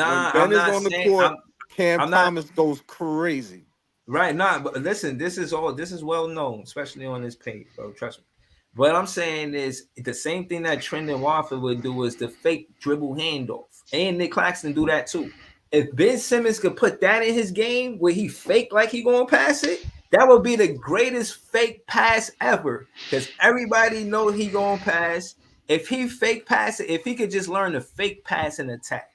When Nah, Ben I'm is not on the saying court, Cam I'm not Thomas goes crazy. right. Nah, but listen, this is well known, especially on this page, bro. Trust me. What I'm saying is the same thing that Trendon Watford would do is the fake dribble handoff. And Nick Claxton do that too. If Ben Simmons could put that in his game where he fake like he gonna pass it, that would be the greatest fake pass ever. Because everybody know he gonna pass. If he fake pass it, if he could just learn to fake pass and attack.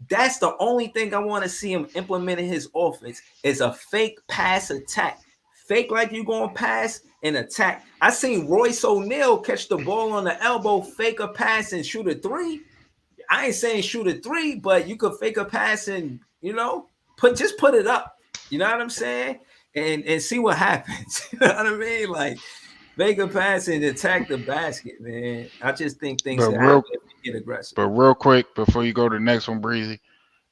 That's the only thing I want to see him implement in his offense is a fake pass attack. Fake like you gonna pass and attack. I seen Royce O'Neal catch the ball on the elbow, fake a pass and shoot a three. I ain't saying shoot a three, but you could fake a pass and put it up. You know what I'm saying? And see what happens. You know what I mean? Like fake a pass and attack the basket, man. I just think things But can happen real, if we get aggressive. but real quick before you go to the next one, Breezy.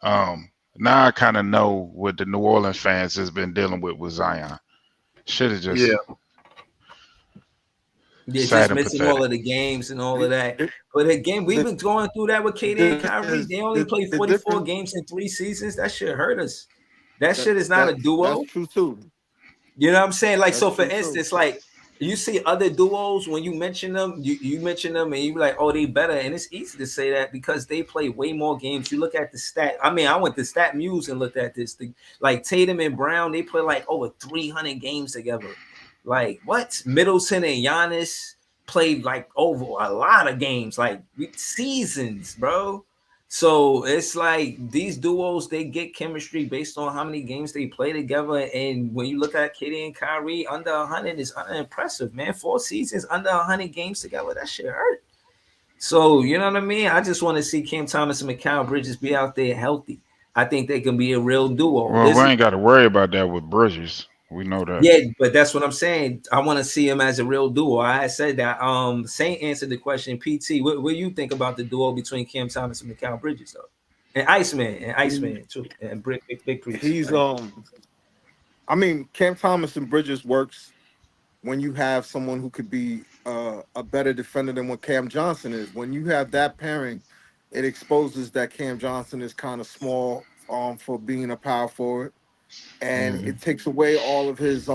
Now I kind of know what the New Orleans fans has been dealing with Zion. Should have just Yeah. Yeah, sad just and missing all pathetic. of the games and all of that. It- But again, we've the, been going through that with KD and Kyrie. They only played the 44 difference games in 3 seasons. That shit hurt us. That that shit is not a that's duo. true too. You know what I'm saying? Like, That's so for true too. instance, like you see other duos when you mention them, you mention them and you be like, oh, they better. And it's easy to say that because they play way more games. You look at the stat. I mean, I went to Stat Muse and looked at this thing. Like Tatum and Brown, they play like over 300 games together. Like what? Middleton and Giannis played like over a lot of games, like seasons, bro. So it's like these duos, they get chemistry based on how many games they play together. And when you look at KD and Kyrie, under 100 is unimpressive, man. 4 seasons, under 100 games together, that shit hurt. So, you know what I mean? I just want to see Cam Thomas and Mikal Bridges be out there healthy. I think they can be a real duo. Well, we This ain't got to worry about that with Bridges. We know that. Yeah, but that's what I'm saying. I want to see him as a real duo. I said that. Saint answered the question. PT, what do you think about the duo between Cam Thomas and Mikal Bridges, though? And Iceman too, and Big Priest. He's Right? I mean, Cam Thomas and Bridges works when you have someone who could be a better defender than what Cam Johnson is. When you have that pairing, It exposes that Cam Johnson is kind of small for being a power forward, and Mhm. it takes away all of his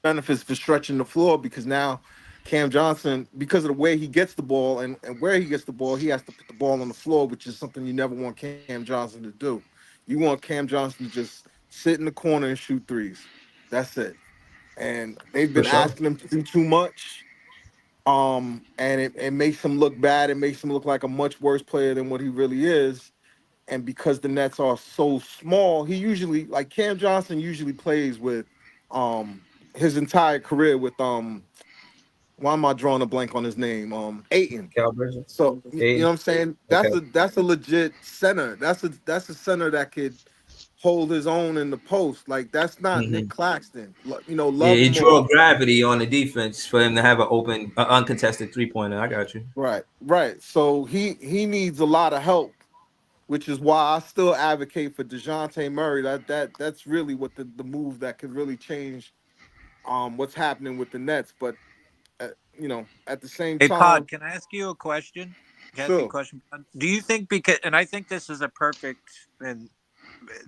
benefits for stretching the floor because now Cam Johnson, because of the way he gets the ball and where he gets the ball, he has to put the ball on the floor, which is something you never want Cam Johnson to do. You want Cam Johnson to just sit in the corner and shoot threes. That's it. And they've For been sure. asking him to do too much. And it makes him look bad. It makes him look like a much worse player than what he really is. And because the Nets are so small, he usually like Cam Johnson usually plays with his entire career with why am I drawing a blank on his name? Aiton. Cal Bridges. So you know Hey. what I'm saying? Okay. That's a legit center. That's a center that could hold his own in the post. Like that's not Nick Mhm. Claxton. Yeah, Love he him draw or gravity on the defense for him to have an open, uncontested 3-pointer. I got you. right. So he needs a lot of help, which is why I still advocate for DeJounte Murray. That's really what the move that could really change what's happening with the Nets. But at the same Hey, Pod, time, can I ask you a question? Can I ask you a sure, question? Pod? Do you think because, and I think this is a perfect, and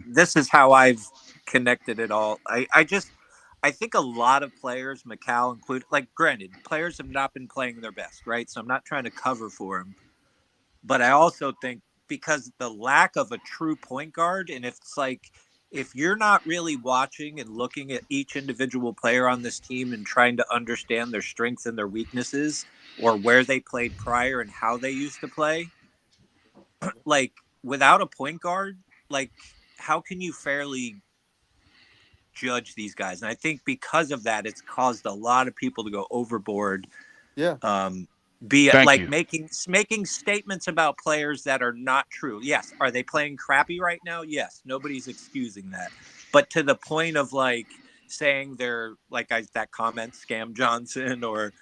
this is how I've connected it all. I think a lot of players, Mikal included, like granted, players have not been playing their best, right? So I'm not trying to cover for him. But I also think because the lack of a true point guard, and if it's like if you're not really watching and looking at each individual player on this team and trying to understand their strengths and their weaknesses or where they played prior and how they used to play, like without a point guard, like how can you fairly judge these guys? And I think because of that, it's caused a lot of people to go overboard. yeah, Um, be it Thank like you. making statements about players that are not true. Yes, are they playing crappy right now? Yes, nobody's excusing that. But to the point of like saying they're like that comment Scam Johnson or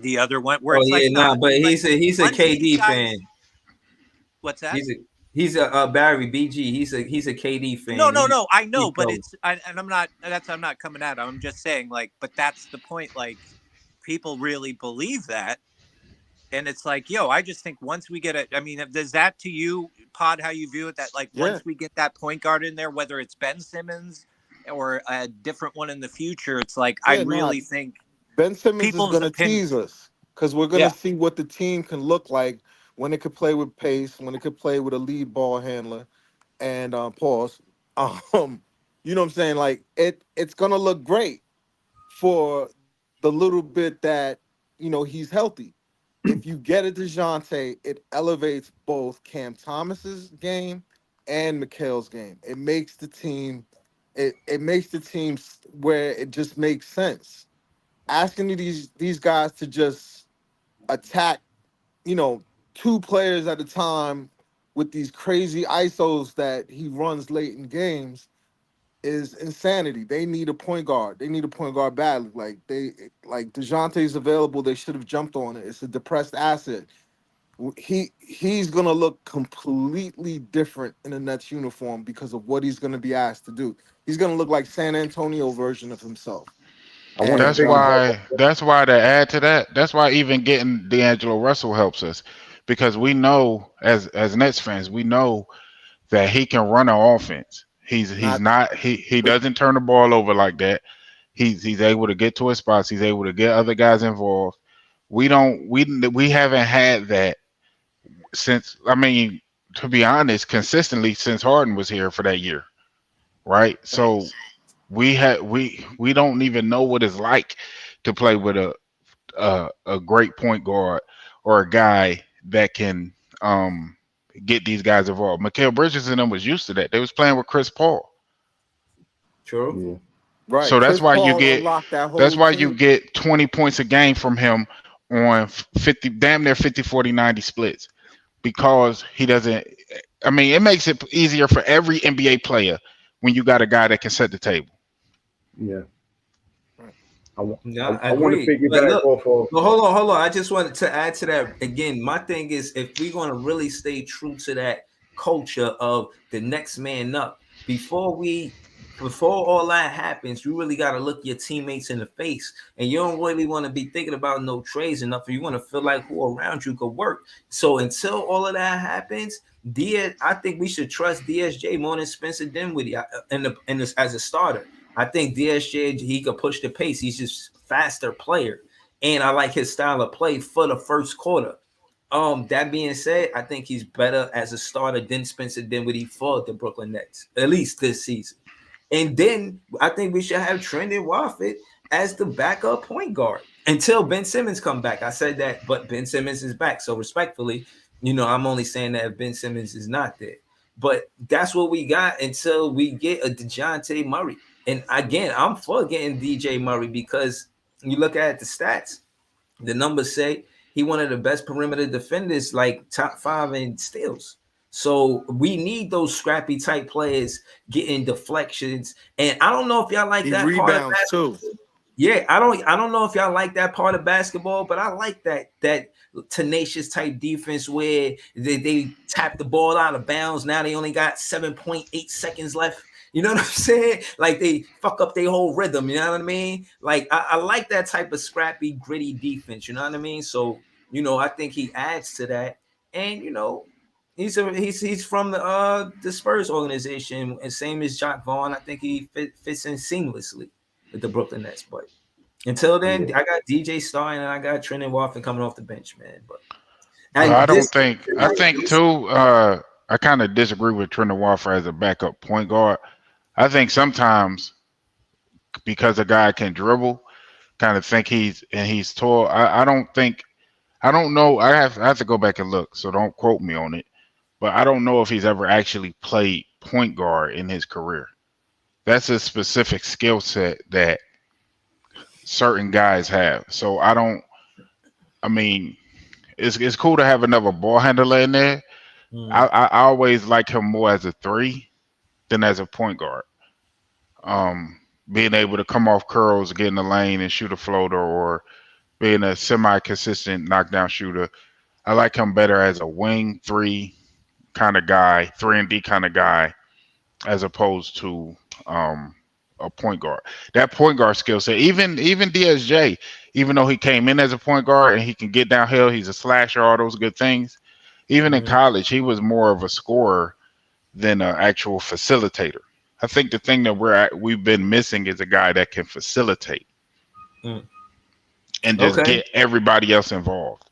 the other one where Oh it's yeah, like nah, nah, but like he's a bunch of these KD fan. guys. What's that? He's a Barry BG. He's a KD No, fan. no, no. I He's know, but so and I'm not. I'm not coming at him. I'm just saying, like, but that's the point. Like, people really believe that, and it's like, yo, I just think once we get it. I mean, does that to you, Pod, how you view it? That like yeah, once we get that point guard in there, whether it's Ben Simmons or a different one in the future, it's like I yeah. No, really think Ben Simmons is people's gonna opinion. tease us because we're gonna Yeah, see what the team can look like when it could play with pace, when it could play with a lead ball handler, and pause. You know what I'm saying? Like it's gonna look great for the little bit that he's healthy. If you get it to Jante, it elevates both Cam Thomas's game and Mikal's game. It makes the team, it makes the team where it just makes sense. Asking these guys to just attack, you know, two players at a time with these crazy ISOs that he runs late in games is insanity. They need a point guard. They need a point guard badly. Like DeJounte's available. They should have jumped on it. It's a depressed asset. He's gonna look completely different in a Nets uniform because of what he's gonna be asked to do. He's gonna look like San Antonio version of himself. I want to And That's piggyback why. That's why to add to that. That's why even getting D'Angelo Russell helps us, because we know as Nets fans, we know that he can run an offense. He's not not he doesn't turn the ball over like that. He's able to get to his spots. He's able to get other guys involved. We haven't had that since. I mean, to be honest, consistently since Harden was here for that year, right? So we don't even know what it's like to play with a great point guard or a guy that can get these guys involved. Mikal Bridges and them was used to that. They was playing with Chris Paul. true. yeah. right. So that's Chris why you Paul get unlocked that whole team. 20 points a game from him on 50 damn near 50 40 90 splits, because he doesn't. I mean, it makes it easier for every NBA player when you got a guy that can set the table. Yeah. I, wa- No, I I want to agree. But piggyback look, off of. but hold on. I just wanted to add to that again. My thing is, if we're going to really stay true to that culture of the next man up, before we before all that happens, you really got to look your teammates in the face, and you don't really want to be thinking about no trades and nothing. You want to feel like who around you could work. So until all of that happens, I think we should trust DSJ more than Spencer Dinwiddie as a starter. I think DSJ, he could push the pace. He's just faster player, and I like his style of play for the first quarter. That being said, I think he's better as a starter than Spencer Dinwiddie for the Brooklyn Nets, at least this season. And then I think we should have Trendon Watford as the backup point guard until Ben Simmons come back. I said that, but Ben Simmons is back. So respectfully, I'm only saying that if Ben Simmons is not there. But that's what we got until we get a DeJounte Murray. And again, I'm for getting DJ Murray because you look at the stats, the numbers say he one of the best perimeter defenders, like top 5 in steals. So we need those scrappy type players getting deflections. And I don't know if y'all like that part of basketball. Too. Yeah, I don't know if y'all like that part of basketball, but I like that tenacious type defense where they tap the ball out of bounds. Now they only got 7.8 seconds left. You know what I'm saying? Like they fuck up their whole rhythm. You know what I mean? Like I like that type of scrappy, gritty defense. You know what I mean? So I think he adds to that, and he's from the Spurs organization, and same as Jacque Vaughn. I think he fits in seamlessly with the Brooklyn Nets. But until then, I got DJ starting and I got Trendon Watford coming off the bench, man. But I think too. I kind of disagree with Trendon Watford as a backup point guard. I think sometimes because a guy can dribble, kind of think he's tall. I don't know. I have to go back and look, so don't quote me on it. But I don't know if he's ever actually played point guard in his career. That's a specific skill set that certain guys have. So it's cool to have another ball handler in there. I always like him more as a 3 than as a point guard. Being able to come off curls, get in the lane and shoot a floater, or being a semi-consistent knockdown shooter. I like him better as a wing 3 kind of guy, 3-and-D kind of guy, as opposed to a point guard. That point guard skill set, even DSJ, even though he came in as a point guard and he can get downhill, he's a slasher, all those good things. Even in college, he was more of a scorer than an actual facilitator. I think the thing that we've been missing is a guy that can facilitate and just get everybody else involved.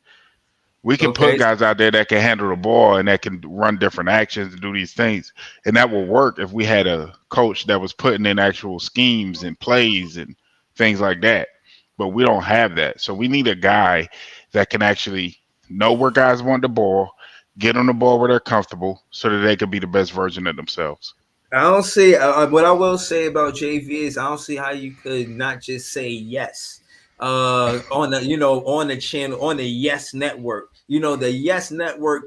We can put guys out there that can handle the ball and that can run different actions and do these things. And that will work if we had a coach that was putting in actual schemes and plays and things like that. But we don't have that. So we need a guy that can actually know where guys want the ball, get on the ball where they're comfortable so that they can be the best version of themselves. I don't see what I will say about JV is I don't see how you could not just say yes on the channel, on the Yes Network. The Yes Network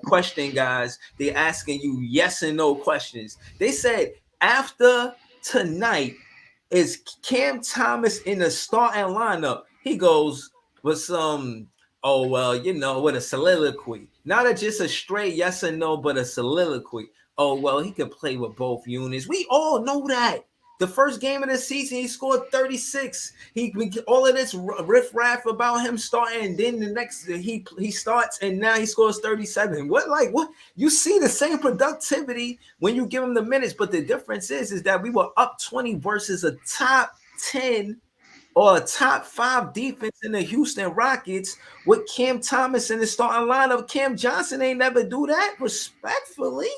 question guys, they asking you yes and no questions. They said after tonight, is Cam Thomas in the starting lineup? He goes with some with a soliloquy. Not just a straight yes or no, but a soliloquy. Oh, well, he could play with both units. We all know that. The first game of the season, he scored 36. All of this riff-raff about him starting, and then the next he starts, and now he scores 37. What? You see the same productivity when you give him the minutes, but the difference is that we were up 20 versus a top 10 or a top 5 defense in the Houston Rockets with Cam Thomas in the starting lineup. Cam Johnson ain't never do that, respectfully.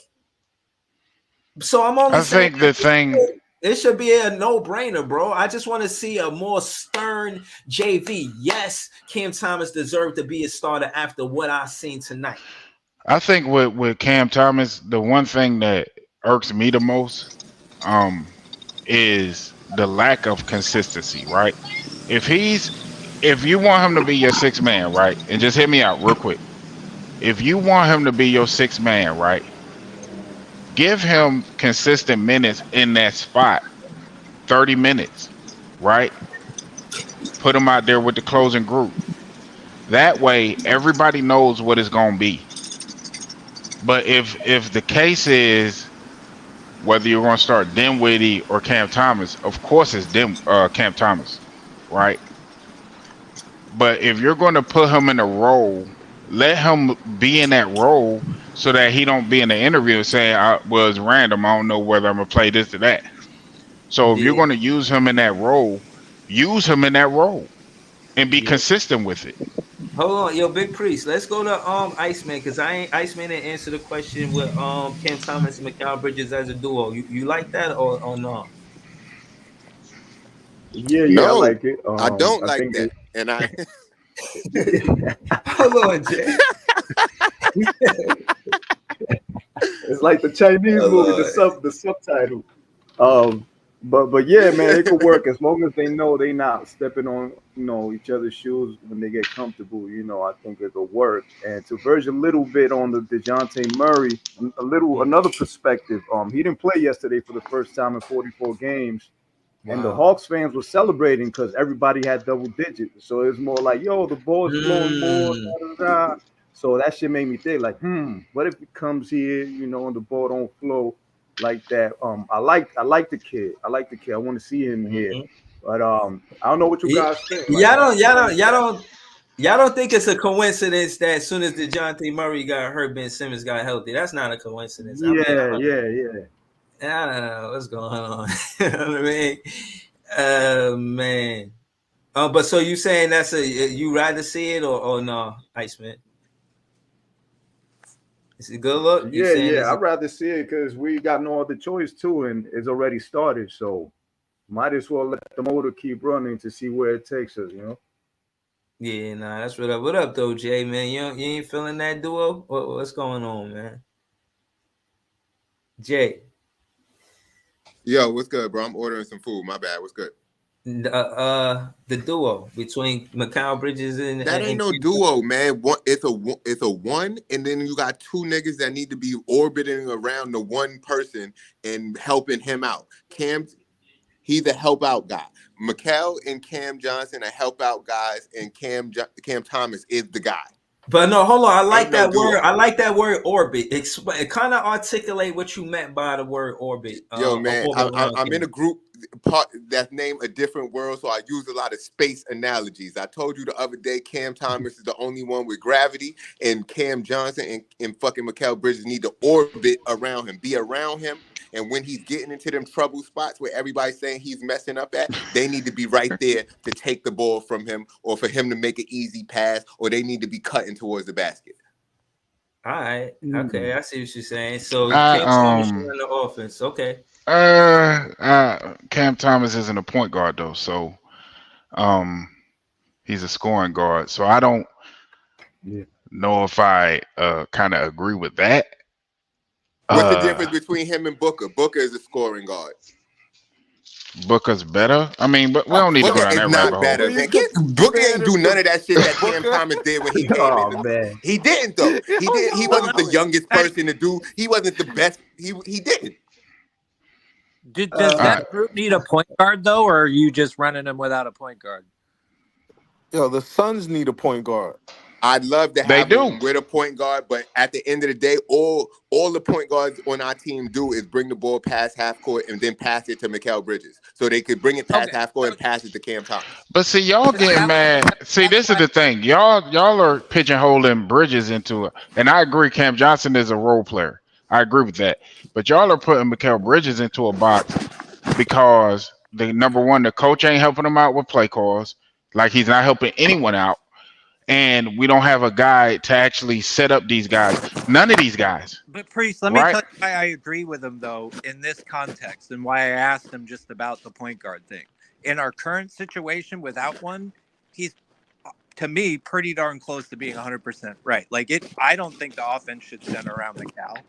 So I'm only saying it should be a no-brainer, bro. I just want to see a more stern JV. Yes, Cam Thomas deserved to be a starter after what I've seen tonight. I think with Cam Thomas, the one thing that irks me the most is the lack of consistency, right? If you want him to be your 6th man, right? And just hear me out real quick. If you want him to be your 6th man, right? Give him consistent minutes in that spot, 30 minutes, right? Put him out there with the closing group. That way, everybody knows what it's going to be. But if the case is whether you're going to start Dinwiddie or Cam Thomas, of course it's Cam Thomas, right? But if you're going to put him in a role, let him be in that role so that he don't be in the interview saying, "I was random. I don't know whether I'm gonna play this or that." So if you're Yeah, going to use him in that role, use him in that role and be yeah. consistent with it. Hold on, yo, Big Priest. Let's go to Iceman because Iceman didn't answer the question with Cam Thomas and Mikal Bridges as a duo. You like that or no? Yeah, I No, like it. I don't I like think that. And I Hold on, Jay. it's like the Chinese Hold movie, on. the subtitle. Um, but yeah, man, it could work as long as they know they not stepping on each other's shoes when they get comfortable. I think it'll work. And to verge a little bit on the Dejounte Murray, another perspective. He didn't play yesterday for the first time in 44 games. And the Wow. Hawks fans were celebrating because everybody had double digits. So it's more like, yo, the ball is flowing more. Mm. Da, da, da. So that shit made me think, like, what if it comes here, and the ball don't flow like that? I like the kid. I like the kid. I want to see him here. Mhm. But I don't know what you Y- guys think. Like, y'all don't think it's a coincidence that as soon as DeJounte Murray got hurt, Ben Simmons got healthy. That's not a coincidence. I mean, yeah, yeah, yeah. I don't know what's going on. You know what I mean? Man. But so you saying you rather see it or no, Iceman? It's a good look. You Yeah, saying yeah. I'd rather see it because we got no other choice too, and it's already started. So might as well let the motor keep running to see where it takes us. Yeah, nah, that's what up. What up though, Jay, man? You ain't feeling that duo? What's going on, man? Jay. Yo, what's good, bro? I'm ordering some food. My bad. What's good? The duo between Mikal Bridges That ain't no duo, man. It's a one, and then you got two niggas that need to be orbiting around the one person and helping him out. Cam, he's a help out guy. Mikal and Cam Johnson are help out guys, and Cam Thomas is the guy. But no, hold on. I like Ain't no that duo. word. I like that word orbit. Kind of articulate what you meant by the word orbit. Yo, man, I'm in a group part that's named A Different World, so I use a lot of space analogies. I told you the other day, Cam Thomas is the only one with gravity, and Cam Johnson and fucking Mikal Bridges need to orbit around him, be around him. And when he's getting into them trouble spots where everybody's saying he's messing up at, they need to be right there to take the ball from him or for him to make an easy pass, or they need to be cutting towards the basket. All right. Okay. I see what you're saying. So I Cam Thomas running the offense. Okay. Cam Thomas isn't a point guard though, so he's a scoring guard. So I don't know if I kind of agree with that. What's the difference between him and Booker? Booker is a scoring guard. Booker's better. I mean, but we don't need to go down that rabbit hole. Better, man. Booker ain't do none of that shit that Cam Thomas did when he came in. Man. He didn't though. He did. He wasn't the youngest person to do. He wasn't the best. He didn't. Does that group need a point guard though, or are you just running them without a point guard? Yo, the Suns need a point guard. I'd love to have him with a point guard, but at the end of the day, all the point guards on our team do is bring the ball past half court and then pass it to Mikal Bridges, so they could bring it past half court and pass it to Cam Thomas. But see, y'all getting mad. See, this is the thing. Y'all are pigeonholing Bridges into it, and I agree. Cam Johnson is a role player. I agree with that. But y'all are putting Mikal Bridges into a box because number one, the coach ain't helping him out with play calls, like he's not helping anyone out. And we don't have a guy to actually set up these guys. None of these guys. But Priest, let me tell you why I agree with him though in this context, and why I asked him just about the point guard thing. In our current situation without one, he's to me pretty darn close to being 100% right. Like I don't think the offense should center around Mikal.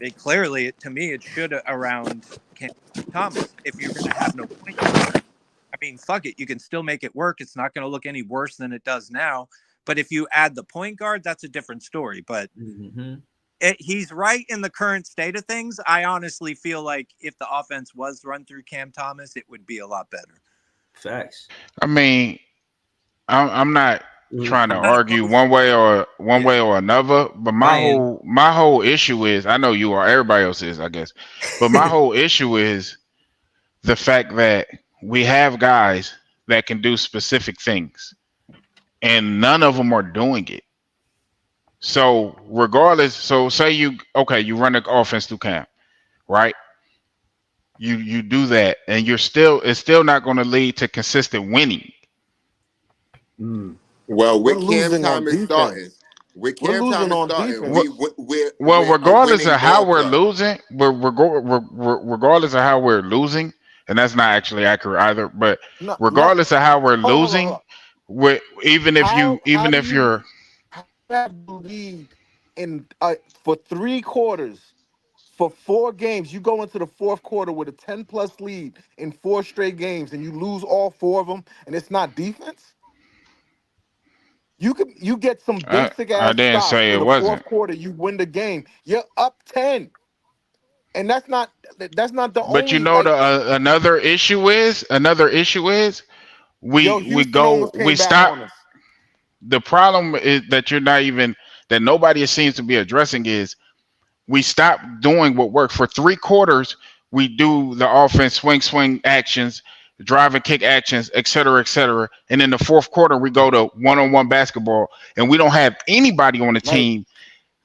To me, it should around Cam Thomas. If you're going to have no point guard, I mean, fuck it, you can still make it work. It's not going to look any worse than it does now. But if you add the point guard, that's a different story. But he's right in the current state of things. I honestly feel like if the offense was run through Cam Thomas, it would be a lot better. Facts. I mean, I'm not trying to argue one way or another, but my whole issue is, I know you are, everybody else is, I guess, but my whole issue is the fact that we have guys that can do specific things, and none of them are doing it. So regardless, so say you run the offense through Cam, right? You do that, and it's still not going to lead to consistent winning. Well, We're with Cam losing on Thomas starting, defense. with We're Cam losing Thomas on starting, defense. we're a Regardless winning of how ball we're club. losing, regardless of how we're losing, and that's not actually accurate either. But No, regardless of how we're hold losing, on. even if How do you're you have the lead in for 3 quarters for 4 games? You go into the fourth quarter with a 10+ lead in 4 straight games, and you lose all 4 of them, and it's not defense. You get some basic I ass didn't stops say in it the fourth wasn't. quarter, you win the game. You're up 10, and that's not the But you only know, like. the another issue is Yo, Houston almost we came back stop. on us. The problem is that nobody seems to be addressing is we stop doing what worked for 3 quarters. We do the offense swing actions, drive and kick actions, et cetera, and in the fourth quarter we go to one-on-one basketball, and we don't have anybody on the Like team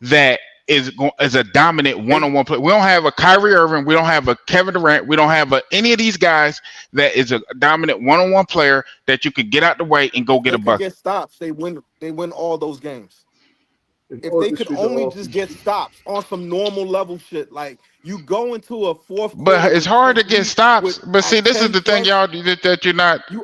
that is a dominant they one-on-one player. We don't have a Kyrie Irving, we don't have a Kevin Durant, we don't have any of these guys that is a dominant one-on-one player that you could get out the way and go if get they a could bucket. get stops, they win all those games. If If they could orchestrate the only just get offense. stops on some normal level shit, like you go into a fourth quarter But it's with hard 10 to get lead stops. with But see, at this is 10 the thing, plus, y'all, you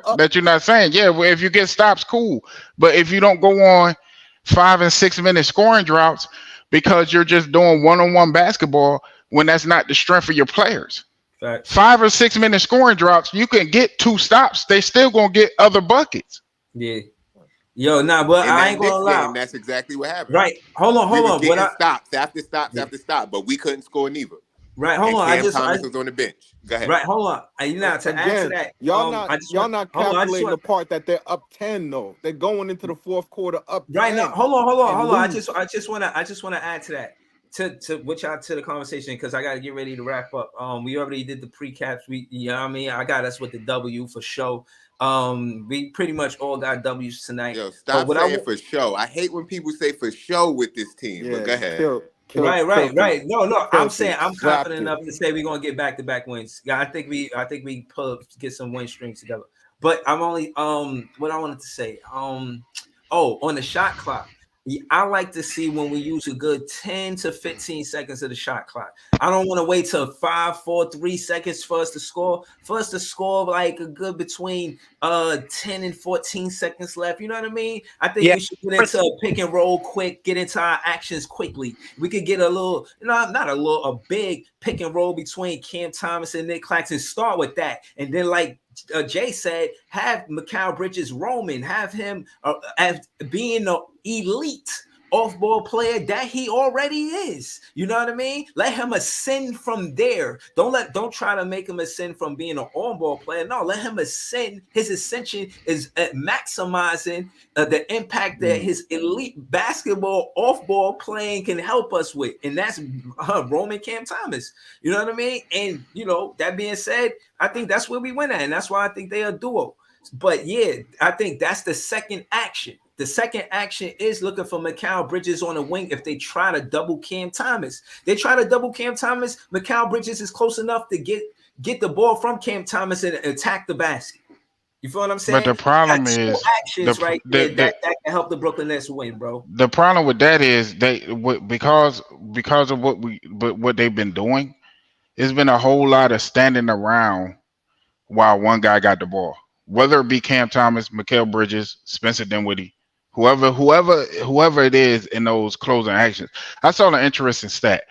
up. that you're not saying. Yeah, well, if you get stops, cool. But if you don't go on 5 and 6 minute scoring droughts because you're just doing one-on-one basketball when that's not the strength of your players. Facts. 5 or 6 minute scoring drops, you can get 2 stops. They still gonna get other buckets. Yeah. Yo, nah, but In I that ain't gonna Knicks lie. game, that's exactly what happened. Right. Hold We was on. But getting stops after stops after stop, but we couldn't score neither. Right, hold And on. Cam Thomas was on the bench. Go ahead. Right, hold on. You know, to add to Again, that, y'all I just y'all want not hold on. I just calculating the want part that they're up 10 though. They're going into the fourth quarter up right now. 10 Hold and on. I lose. just want to add to that. To which out to the conversation because I got to get ready to wrap up. We already did the precaps. You know what I mean? I got us with the W for show. We pretty much all got W's tonight. Yo, But stop what saying for show. I hate when people say for show with this team, but Yeah, go you ahead. Right. No. I'm saying I'm Slapped confident you. enough to say we're gonna get back-to-back wins. Yeah, I think we get some win strings together. But I'm only what I wanted to say. On the shot clock. I like to see when we use a good 10 to 15 seconds of the shot clock. I don't want to wait till 5, 4, 3 seconds for us to score. For us to score like a good between 10 and 14 seconds left. You know what I mean? I think we should get into a pick and roll quick, get into our actions quickly. We could get a little, a big pick and roll between Cam Thomas and Nick Claxton. Start with that. And then like Jay said, have Mikal Bridges roaming, have him as being the elite off-ball player that he already is. You know what I mean? Let him ascend from there. Don't try to make him ascend from being an on-ball player. No, let him ascend. His ascension is maximizing the impact that his elite basketball off-ball playing can help us with, and that's Roman Cam Thomas. You know what I mean? And that being said, I think that's where we win at, and that's why I think they are a duo. But yeah, I think that's the second action. The second action is looking for Mikal Bridges on the wing if they try to double Cam Thomas. They try to double Cam Thomas. Mikal Bridges is close enough to get the ball from Cam Thomas and attack the basket. You feel what I'm saying? But the problem is actions right there that can help the Brooklyn Nets win, bro. The problem with that is because of what they've been doing, it's been a whole lot of standing around while one guy got the ball. Whether it be Cam Thomas, Mikal Bridges, Spencer Dinwiddie, whoever it is in those closing actions. I saw an interesting stat.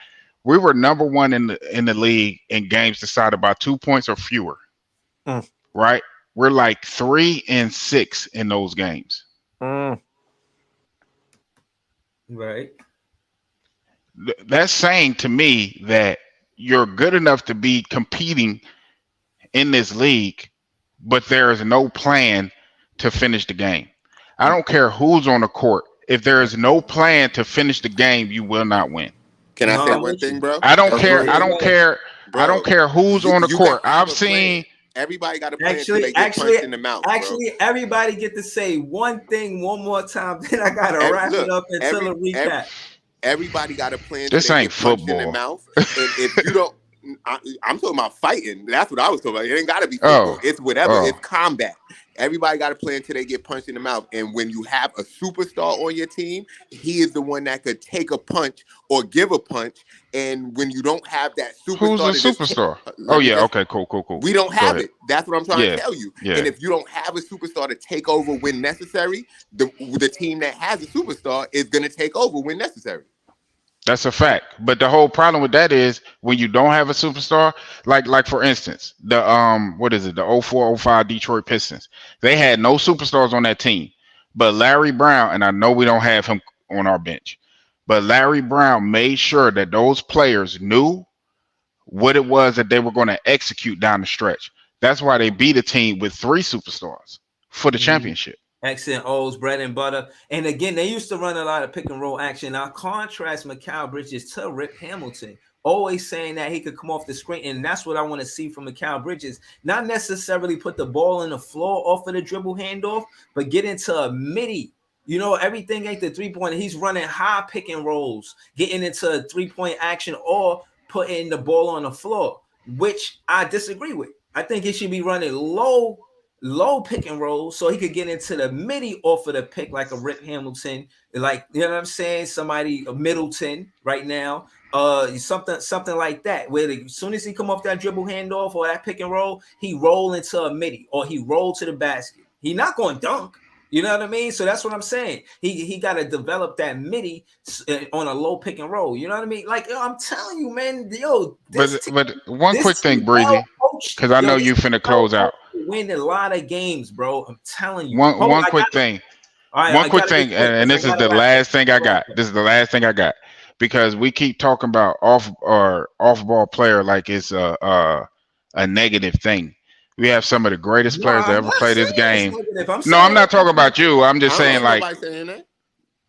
We were number 1 in the league in games decided by 2 points or fewer. Right? We're like 3 and 6 in those games. Right. That's saying to me that you're good enough to be competing in this league, but there is no plan to finish the game. I don't care who's on the court. If there is no plan to finish the game, you will not win. Can I No, say I'm one with thing, you. bro? I don't That's care. right. I don't care. I don't Bro, care who's on the you court. gotta have I've a plan. seen. Everybody got a plan until they get punched in the mouth, bro. Everybody get to say one thing one more time. Then I gotta wrap it up until the recap. Everybody got a plan. This they ain't get punched in the football. mouth, and if you don't, I'm talking about fighting. That's what I was talking about. It ain't got to be football. It's whatever. It's combat. Everybody got a plan until they get punched in the mouth. And when you have a superstar on your team, he is the one that could take a punch or give a punch. And when you don't have that superstar, Who's the superstar? Okay, cool. We don't have it. That's what I'm trying to tell you. Yeah. And if you don't have a superstar to take over when necessary, the team that has a superstar is going to take over when necessary. That's a fact. But the whole problem with that is when you don't have a superstar, like for instance, the what is it, the 04-05 Detroit Pistons. They had no superstars on that team. But Larry Brown, and I know we don't have him on our bench, but Larry Brown made sure that those players knew what it was that they were going to execute down the stretch. That's why they beat a team with 3 superstars for the championship. X and O's, bread and butter. And again, they used to run a lot of pick and roll action. Now, contrast Mikal Bridges to Rip Hamilton, always saying that he could come off the screen. And that's what I want to see from Mikal Bridges. Not necessarily put the ball in the floor off of the dribble handoff, but get into a midi. You know, everything ain't the 3-point. He's running high pick and rolls, getting into a 3-point action or putting the ball on the floor, which I disagree with. I think he should be running low pick and roll so he could get into the midi off of the pick like a Rip Hamilton, like, you know what I'm saying, somebody, a Middleton right now, something like that, where as soon as he come off that dribble handoff or that pick and roll, he roll into a midi or he roll to the basket. He not going to dunk. You know what I mean? So that's what I'm saying. He got to develop that midi on a low pick and roll. You know what I mean? Like, yo, I'm telling you, man. Yo, but one quick thing, Breezy, because I know you finna close out. Win a lot of games, bro. I'm telling you. One quick thing. One quick thing, and this is the last thing I got. This is the last thing I got, because we keep talking about off ball player like it's a negative thing. We have some of the greatest players to ever play this game. No, I'm not talking about you. I'm just saying, like,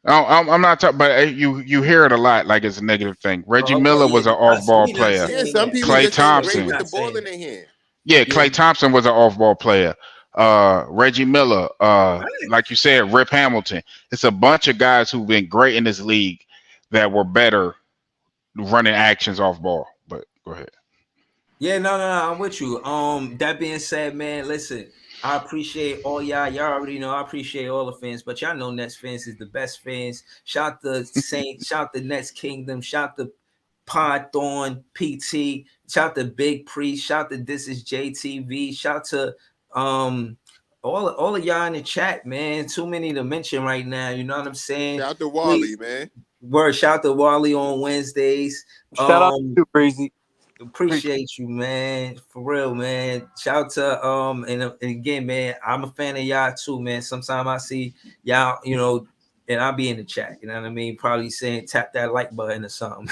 I'm not talking, but you hear it a lot, like it's a negative thing. Reggie Miller was an off-ball player. Yeah, some people Klay just Thompson with the ball in their hand. Yeah, Klay Thompson was an off-ball player. Reggie Miller, like you said, Rip Hamilton. It's a bunch of guys who've been great in this league that were better running actions off ball. But go ahead. Yeah, no, I'm with you. That being said, man, listen, I appreciate all y'all. Y'all already know I appreciate all the fans, but y'all know Nets fans is the best fans. Shout the Saints, shout the Nets Kingdom, shout the Pod Thorn, PT, shout to Big Priest, shout to This Is JTV, shout to all of y'all in the chat, man. Too many to mention right now. You know what I'm saying? Shout to Wally, man. Shout to Wally on Wednesdays. Shout out to Breezy. Appreciate you, man. For real, man. Shout to and again, man, I'm a fan of y'all too, man. Sometimes I see y'all, you know, and I'll be in the chat, you know what I mean? Probably saying tap that like button or something.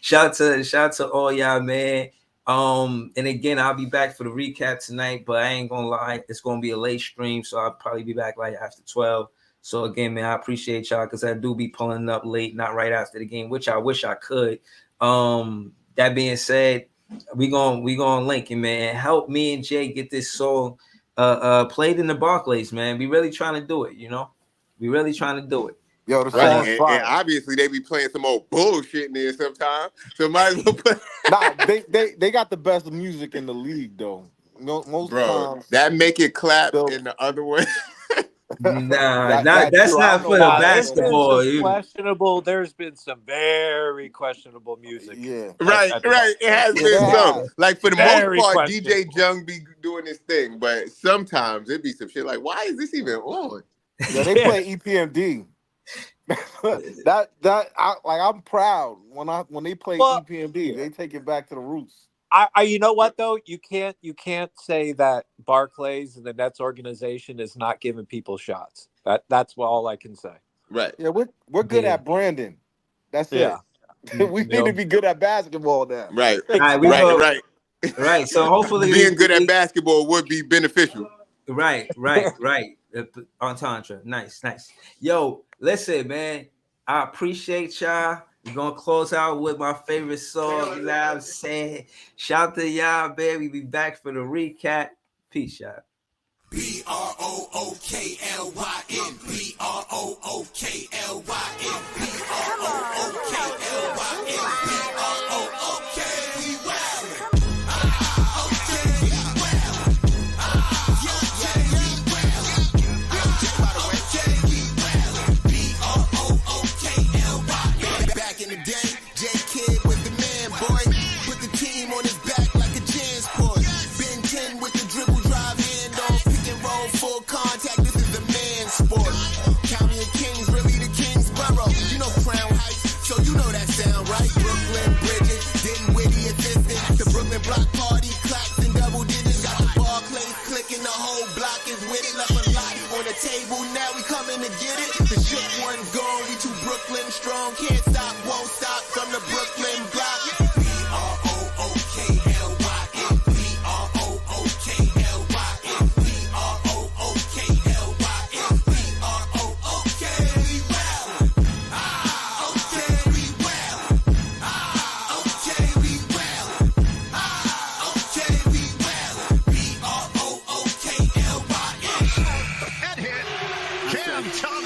shout to all y'all, man. And again, I'll be back for the recap tonight, but I ain't gonna lie, it's gonna be a late stream, so I'll probably be back like after 12. So again, man, I appreciate y'all because I do be pulling up late, not right after the game, which I wish I could. That being said, we gonna link it, man. Help me and Jay get this song played in the Barclays, man. We really trying to do it, you know. We really trying to do it. Yo, the song's fire. And obviously they be playing some old bullshit in there sometimes. So might as well play. Nah, they got the best music in the league though. Most times that make it clap in the other way. That's not for the basketball. Questionable. There's been some very questionable music. Yeah, right. It has been some. Like for the most part, DJ Jung be doing his thing, but sometimes it be some shit like, why is this even on? Yeah, they play EPMD. I'm proud when they play EPMD. They take it back to the roots. You know what though? You can't say that Barclays and the Nets organization is not giving people shots. That's all I can say. Right. Yeah, we're good at branding. That's it. We need to be good at basketball now. Right. Right. So hopefully being good at basketball would be beneficial. Right. Entendre. Nice. Yo, listen, man. I appreciate y'all. We're gonna close out with my favorite song. You know what I'm saying? Shout to y'all, man. We be back for the recap. Peace, y'all. PROOKLYN, PROOKLYN, Back in the day, J Kid was the man, boy. Put the team on his back like a Jazz sport. Ben 10 with the dribble drive handoff, pick and roll, full contact. This is a man sport. County of Kings, really the Kingsborough. You know Crown Heights, so you know that sound, right? Brooklyn Bridges, didn't witty assistant. The Brooklyn Block Party, claps and double digits. Got the Barclays clicking, the whole block is with it. Left a lot on the table, now we coming to get it. The shook one's gone, we too Brooklyn strong. Can't stop, won't stop from the Brooklyn block.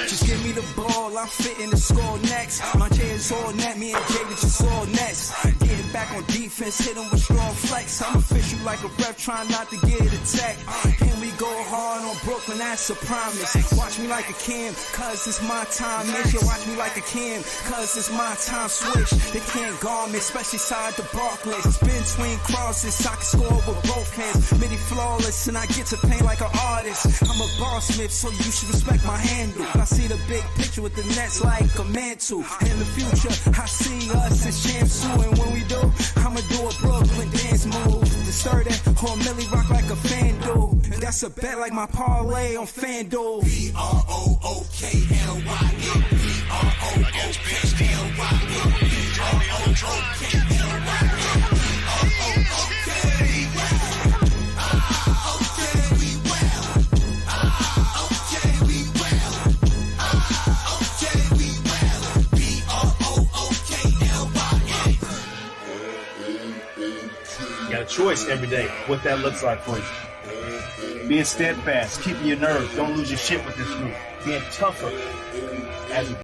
Just give me the ball, I'm fitting to score next. My J's all net, me and Jay just all nets. Getting back on defense, hit him with strong flex. I'm official like a ref, trying not to get attacked. And we go hard on Brooklyn, that's a promise. Watch me like a Cam, cause it's my time. Make you watch me like a Cam, cause it's my time. Switch, they can't guard me, especially side the Barclays. Spin between crosses, I can score with both hands. Midi flawless, and I get to paint like an artist. I'm a bar smith, so you should respect my handle. I see the big picture with the nets like a mantle. In the future, I see us as champs too. And when we do, I'ma do a Brooklyn dance move. The sturdy or Millie rock like a fan do. That's a bet like my parlay on FanDuel. You got a choice every day what that looks like for you. Being steadfast, keeping your nerve, don't lose your shit with this group. Being tougher as a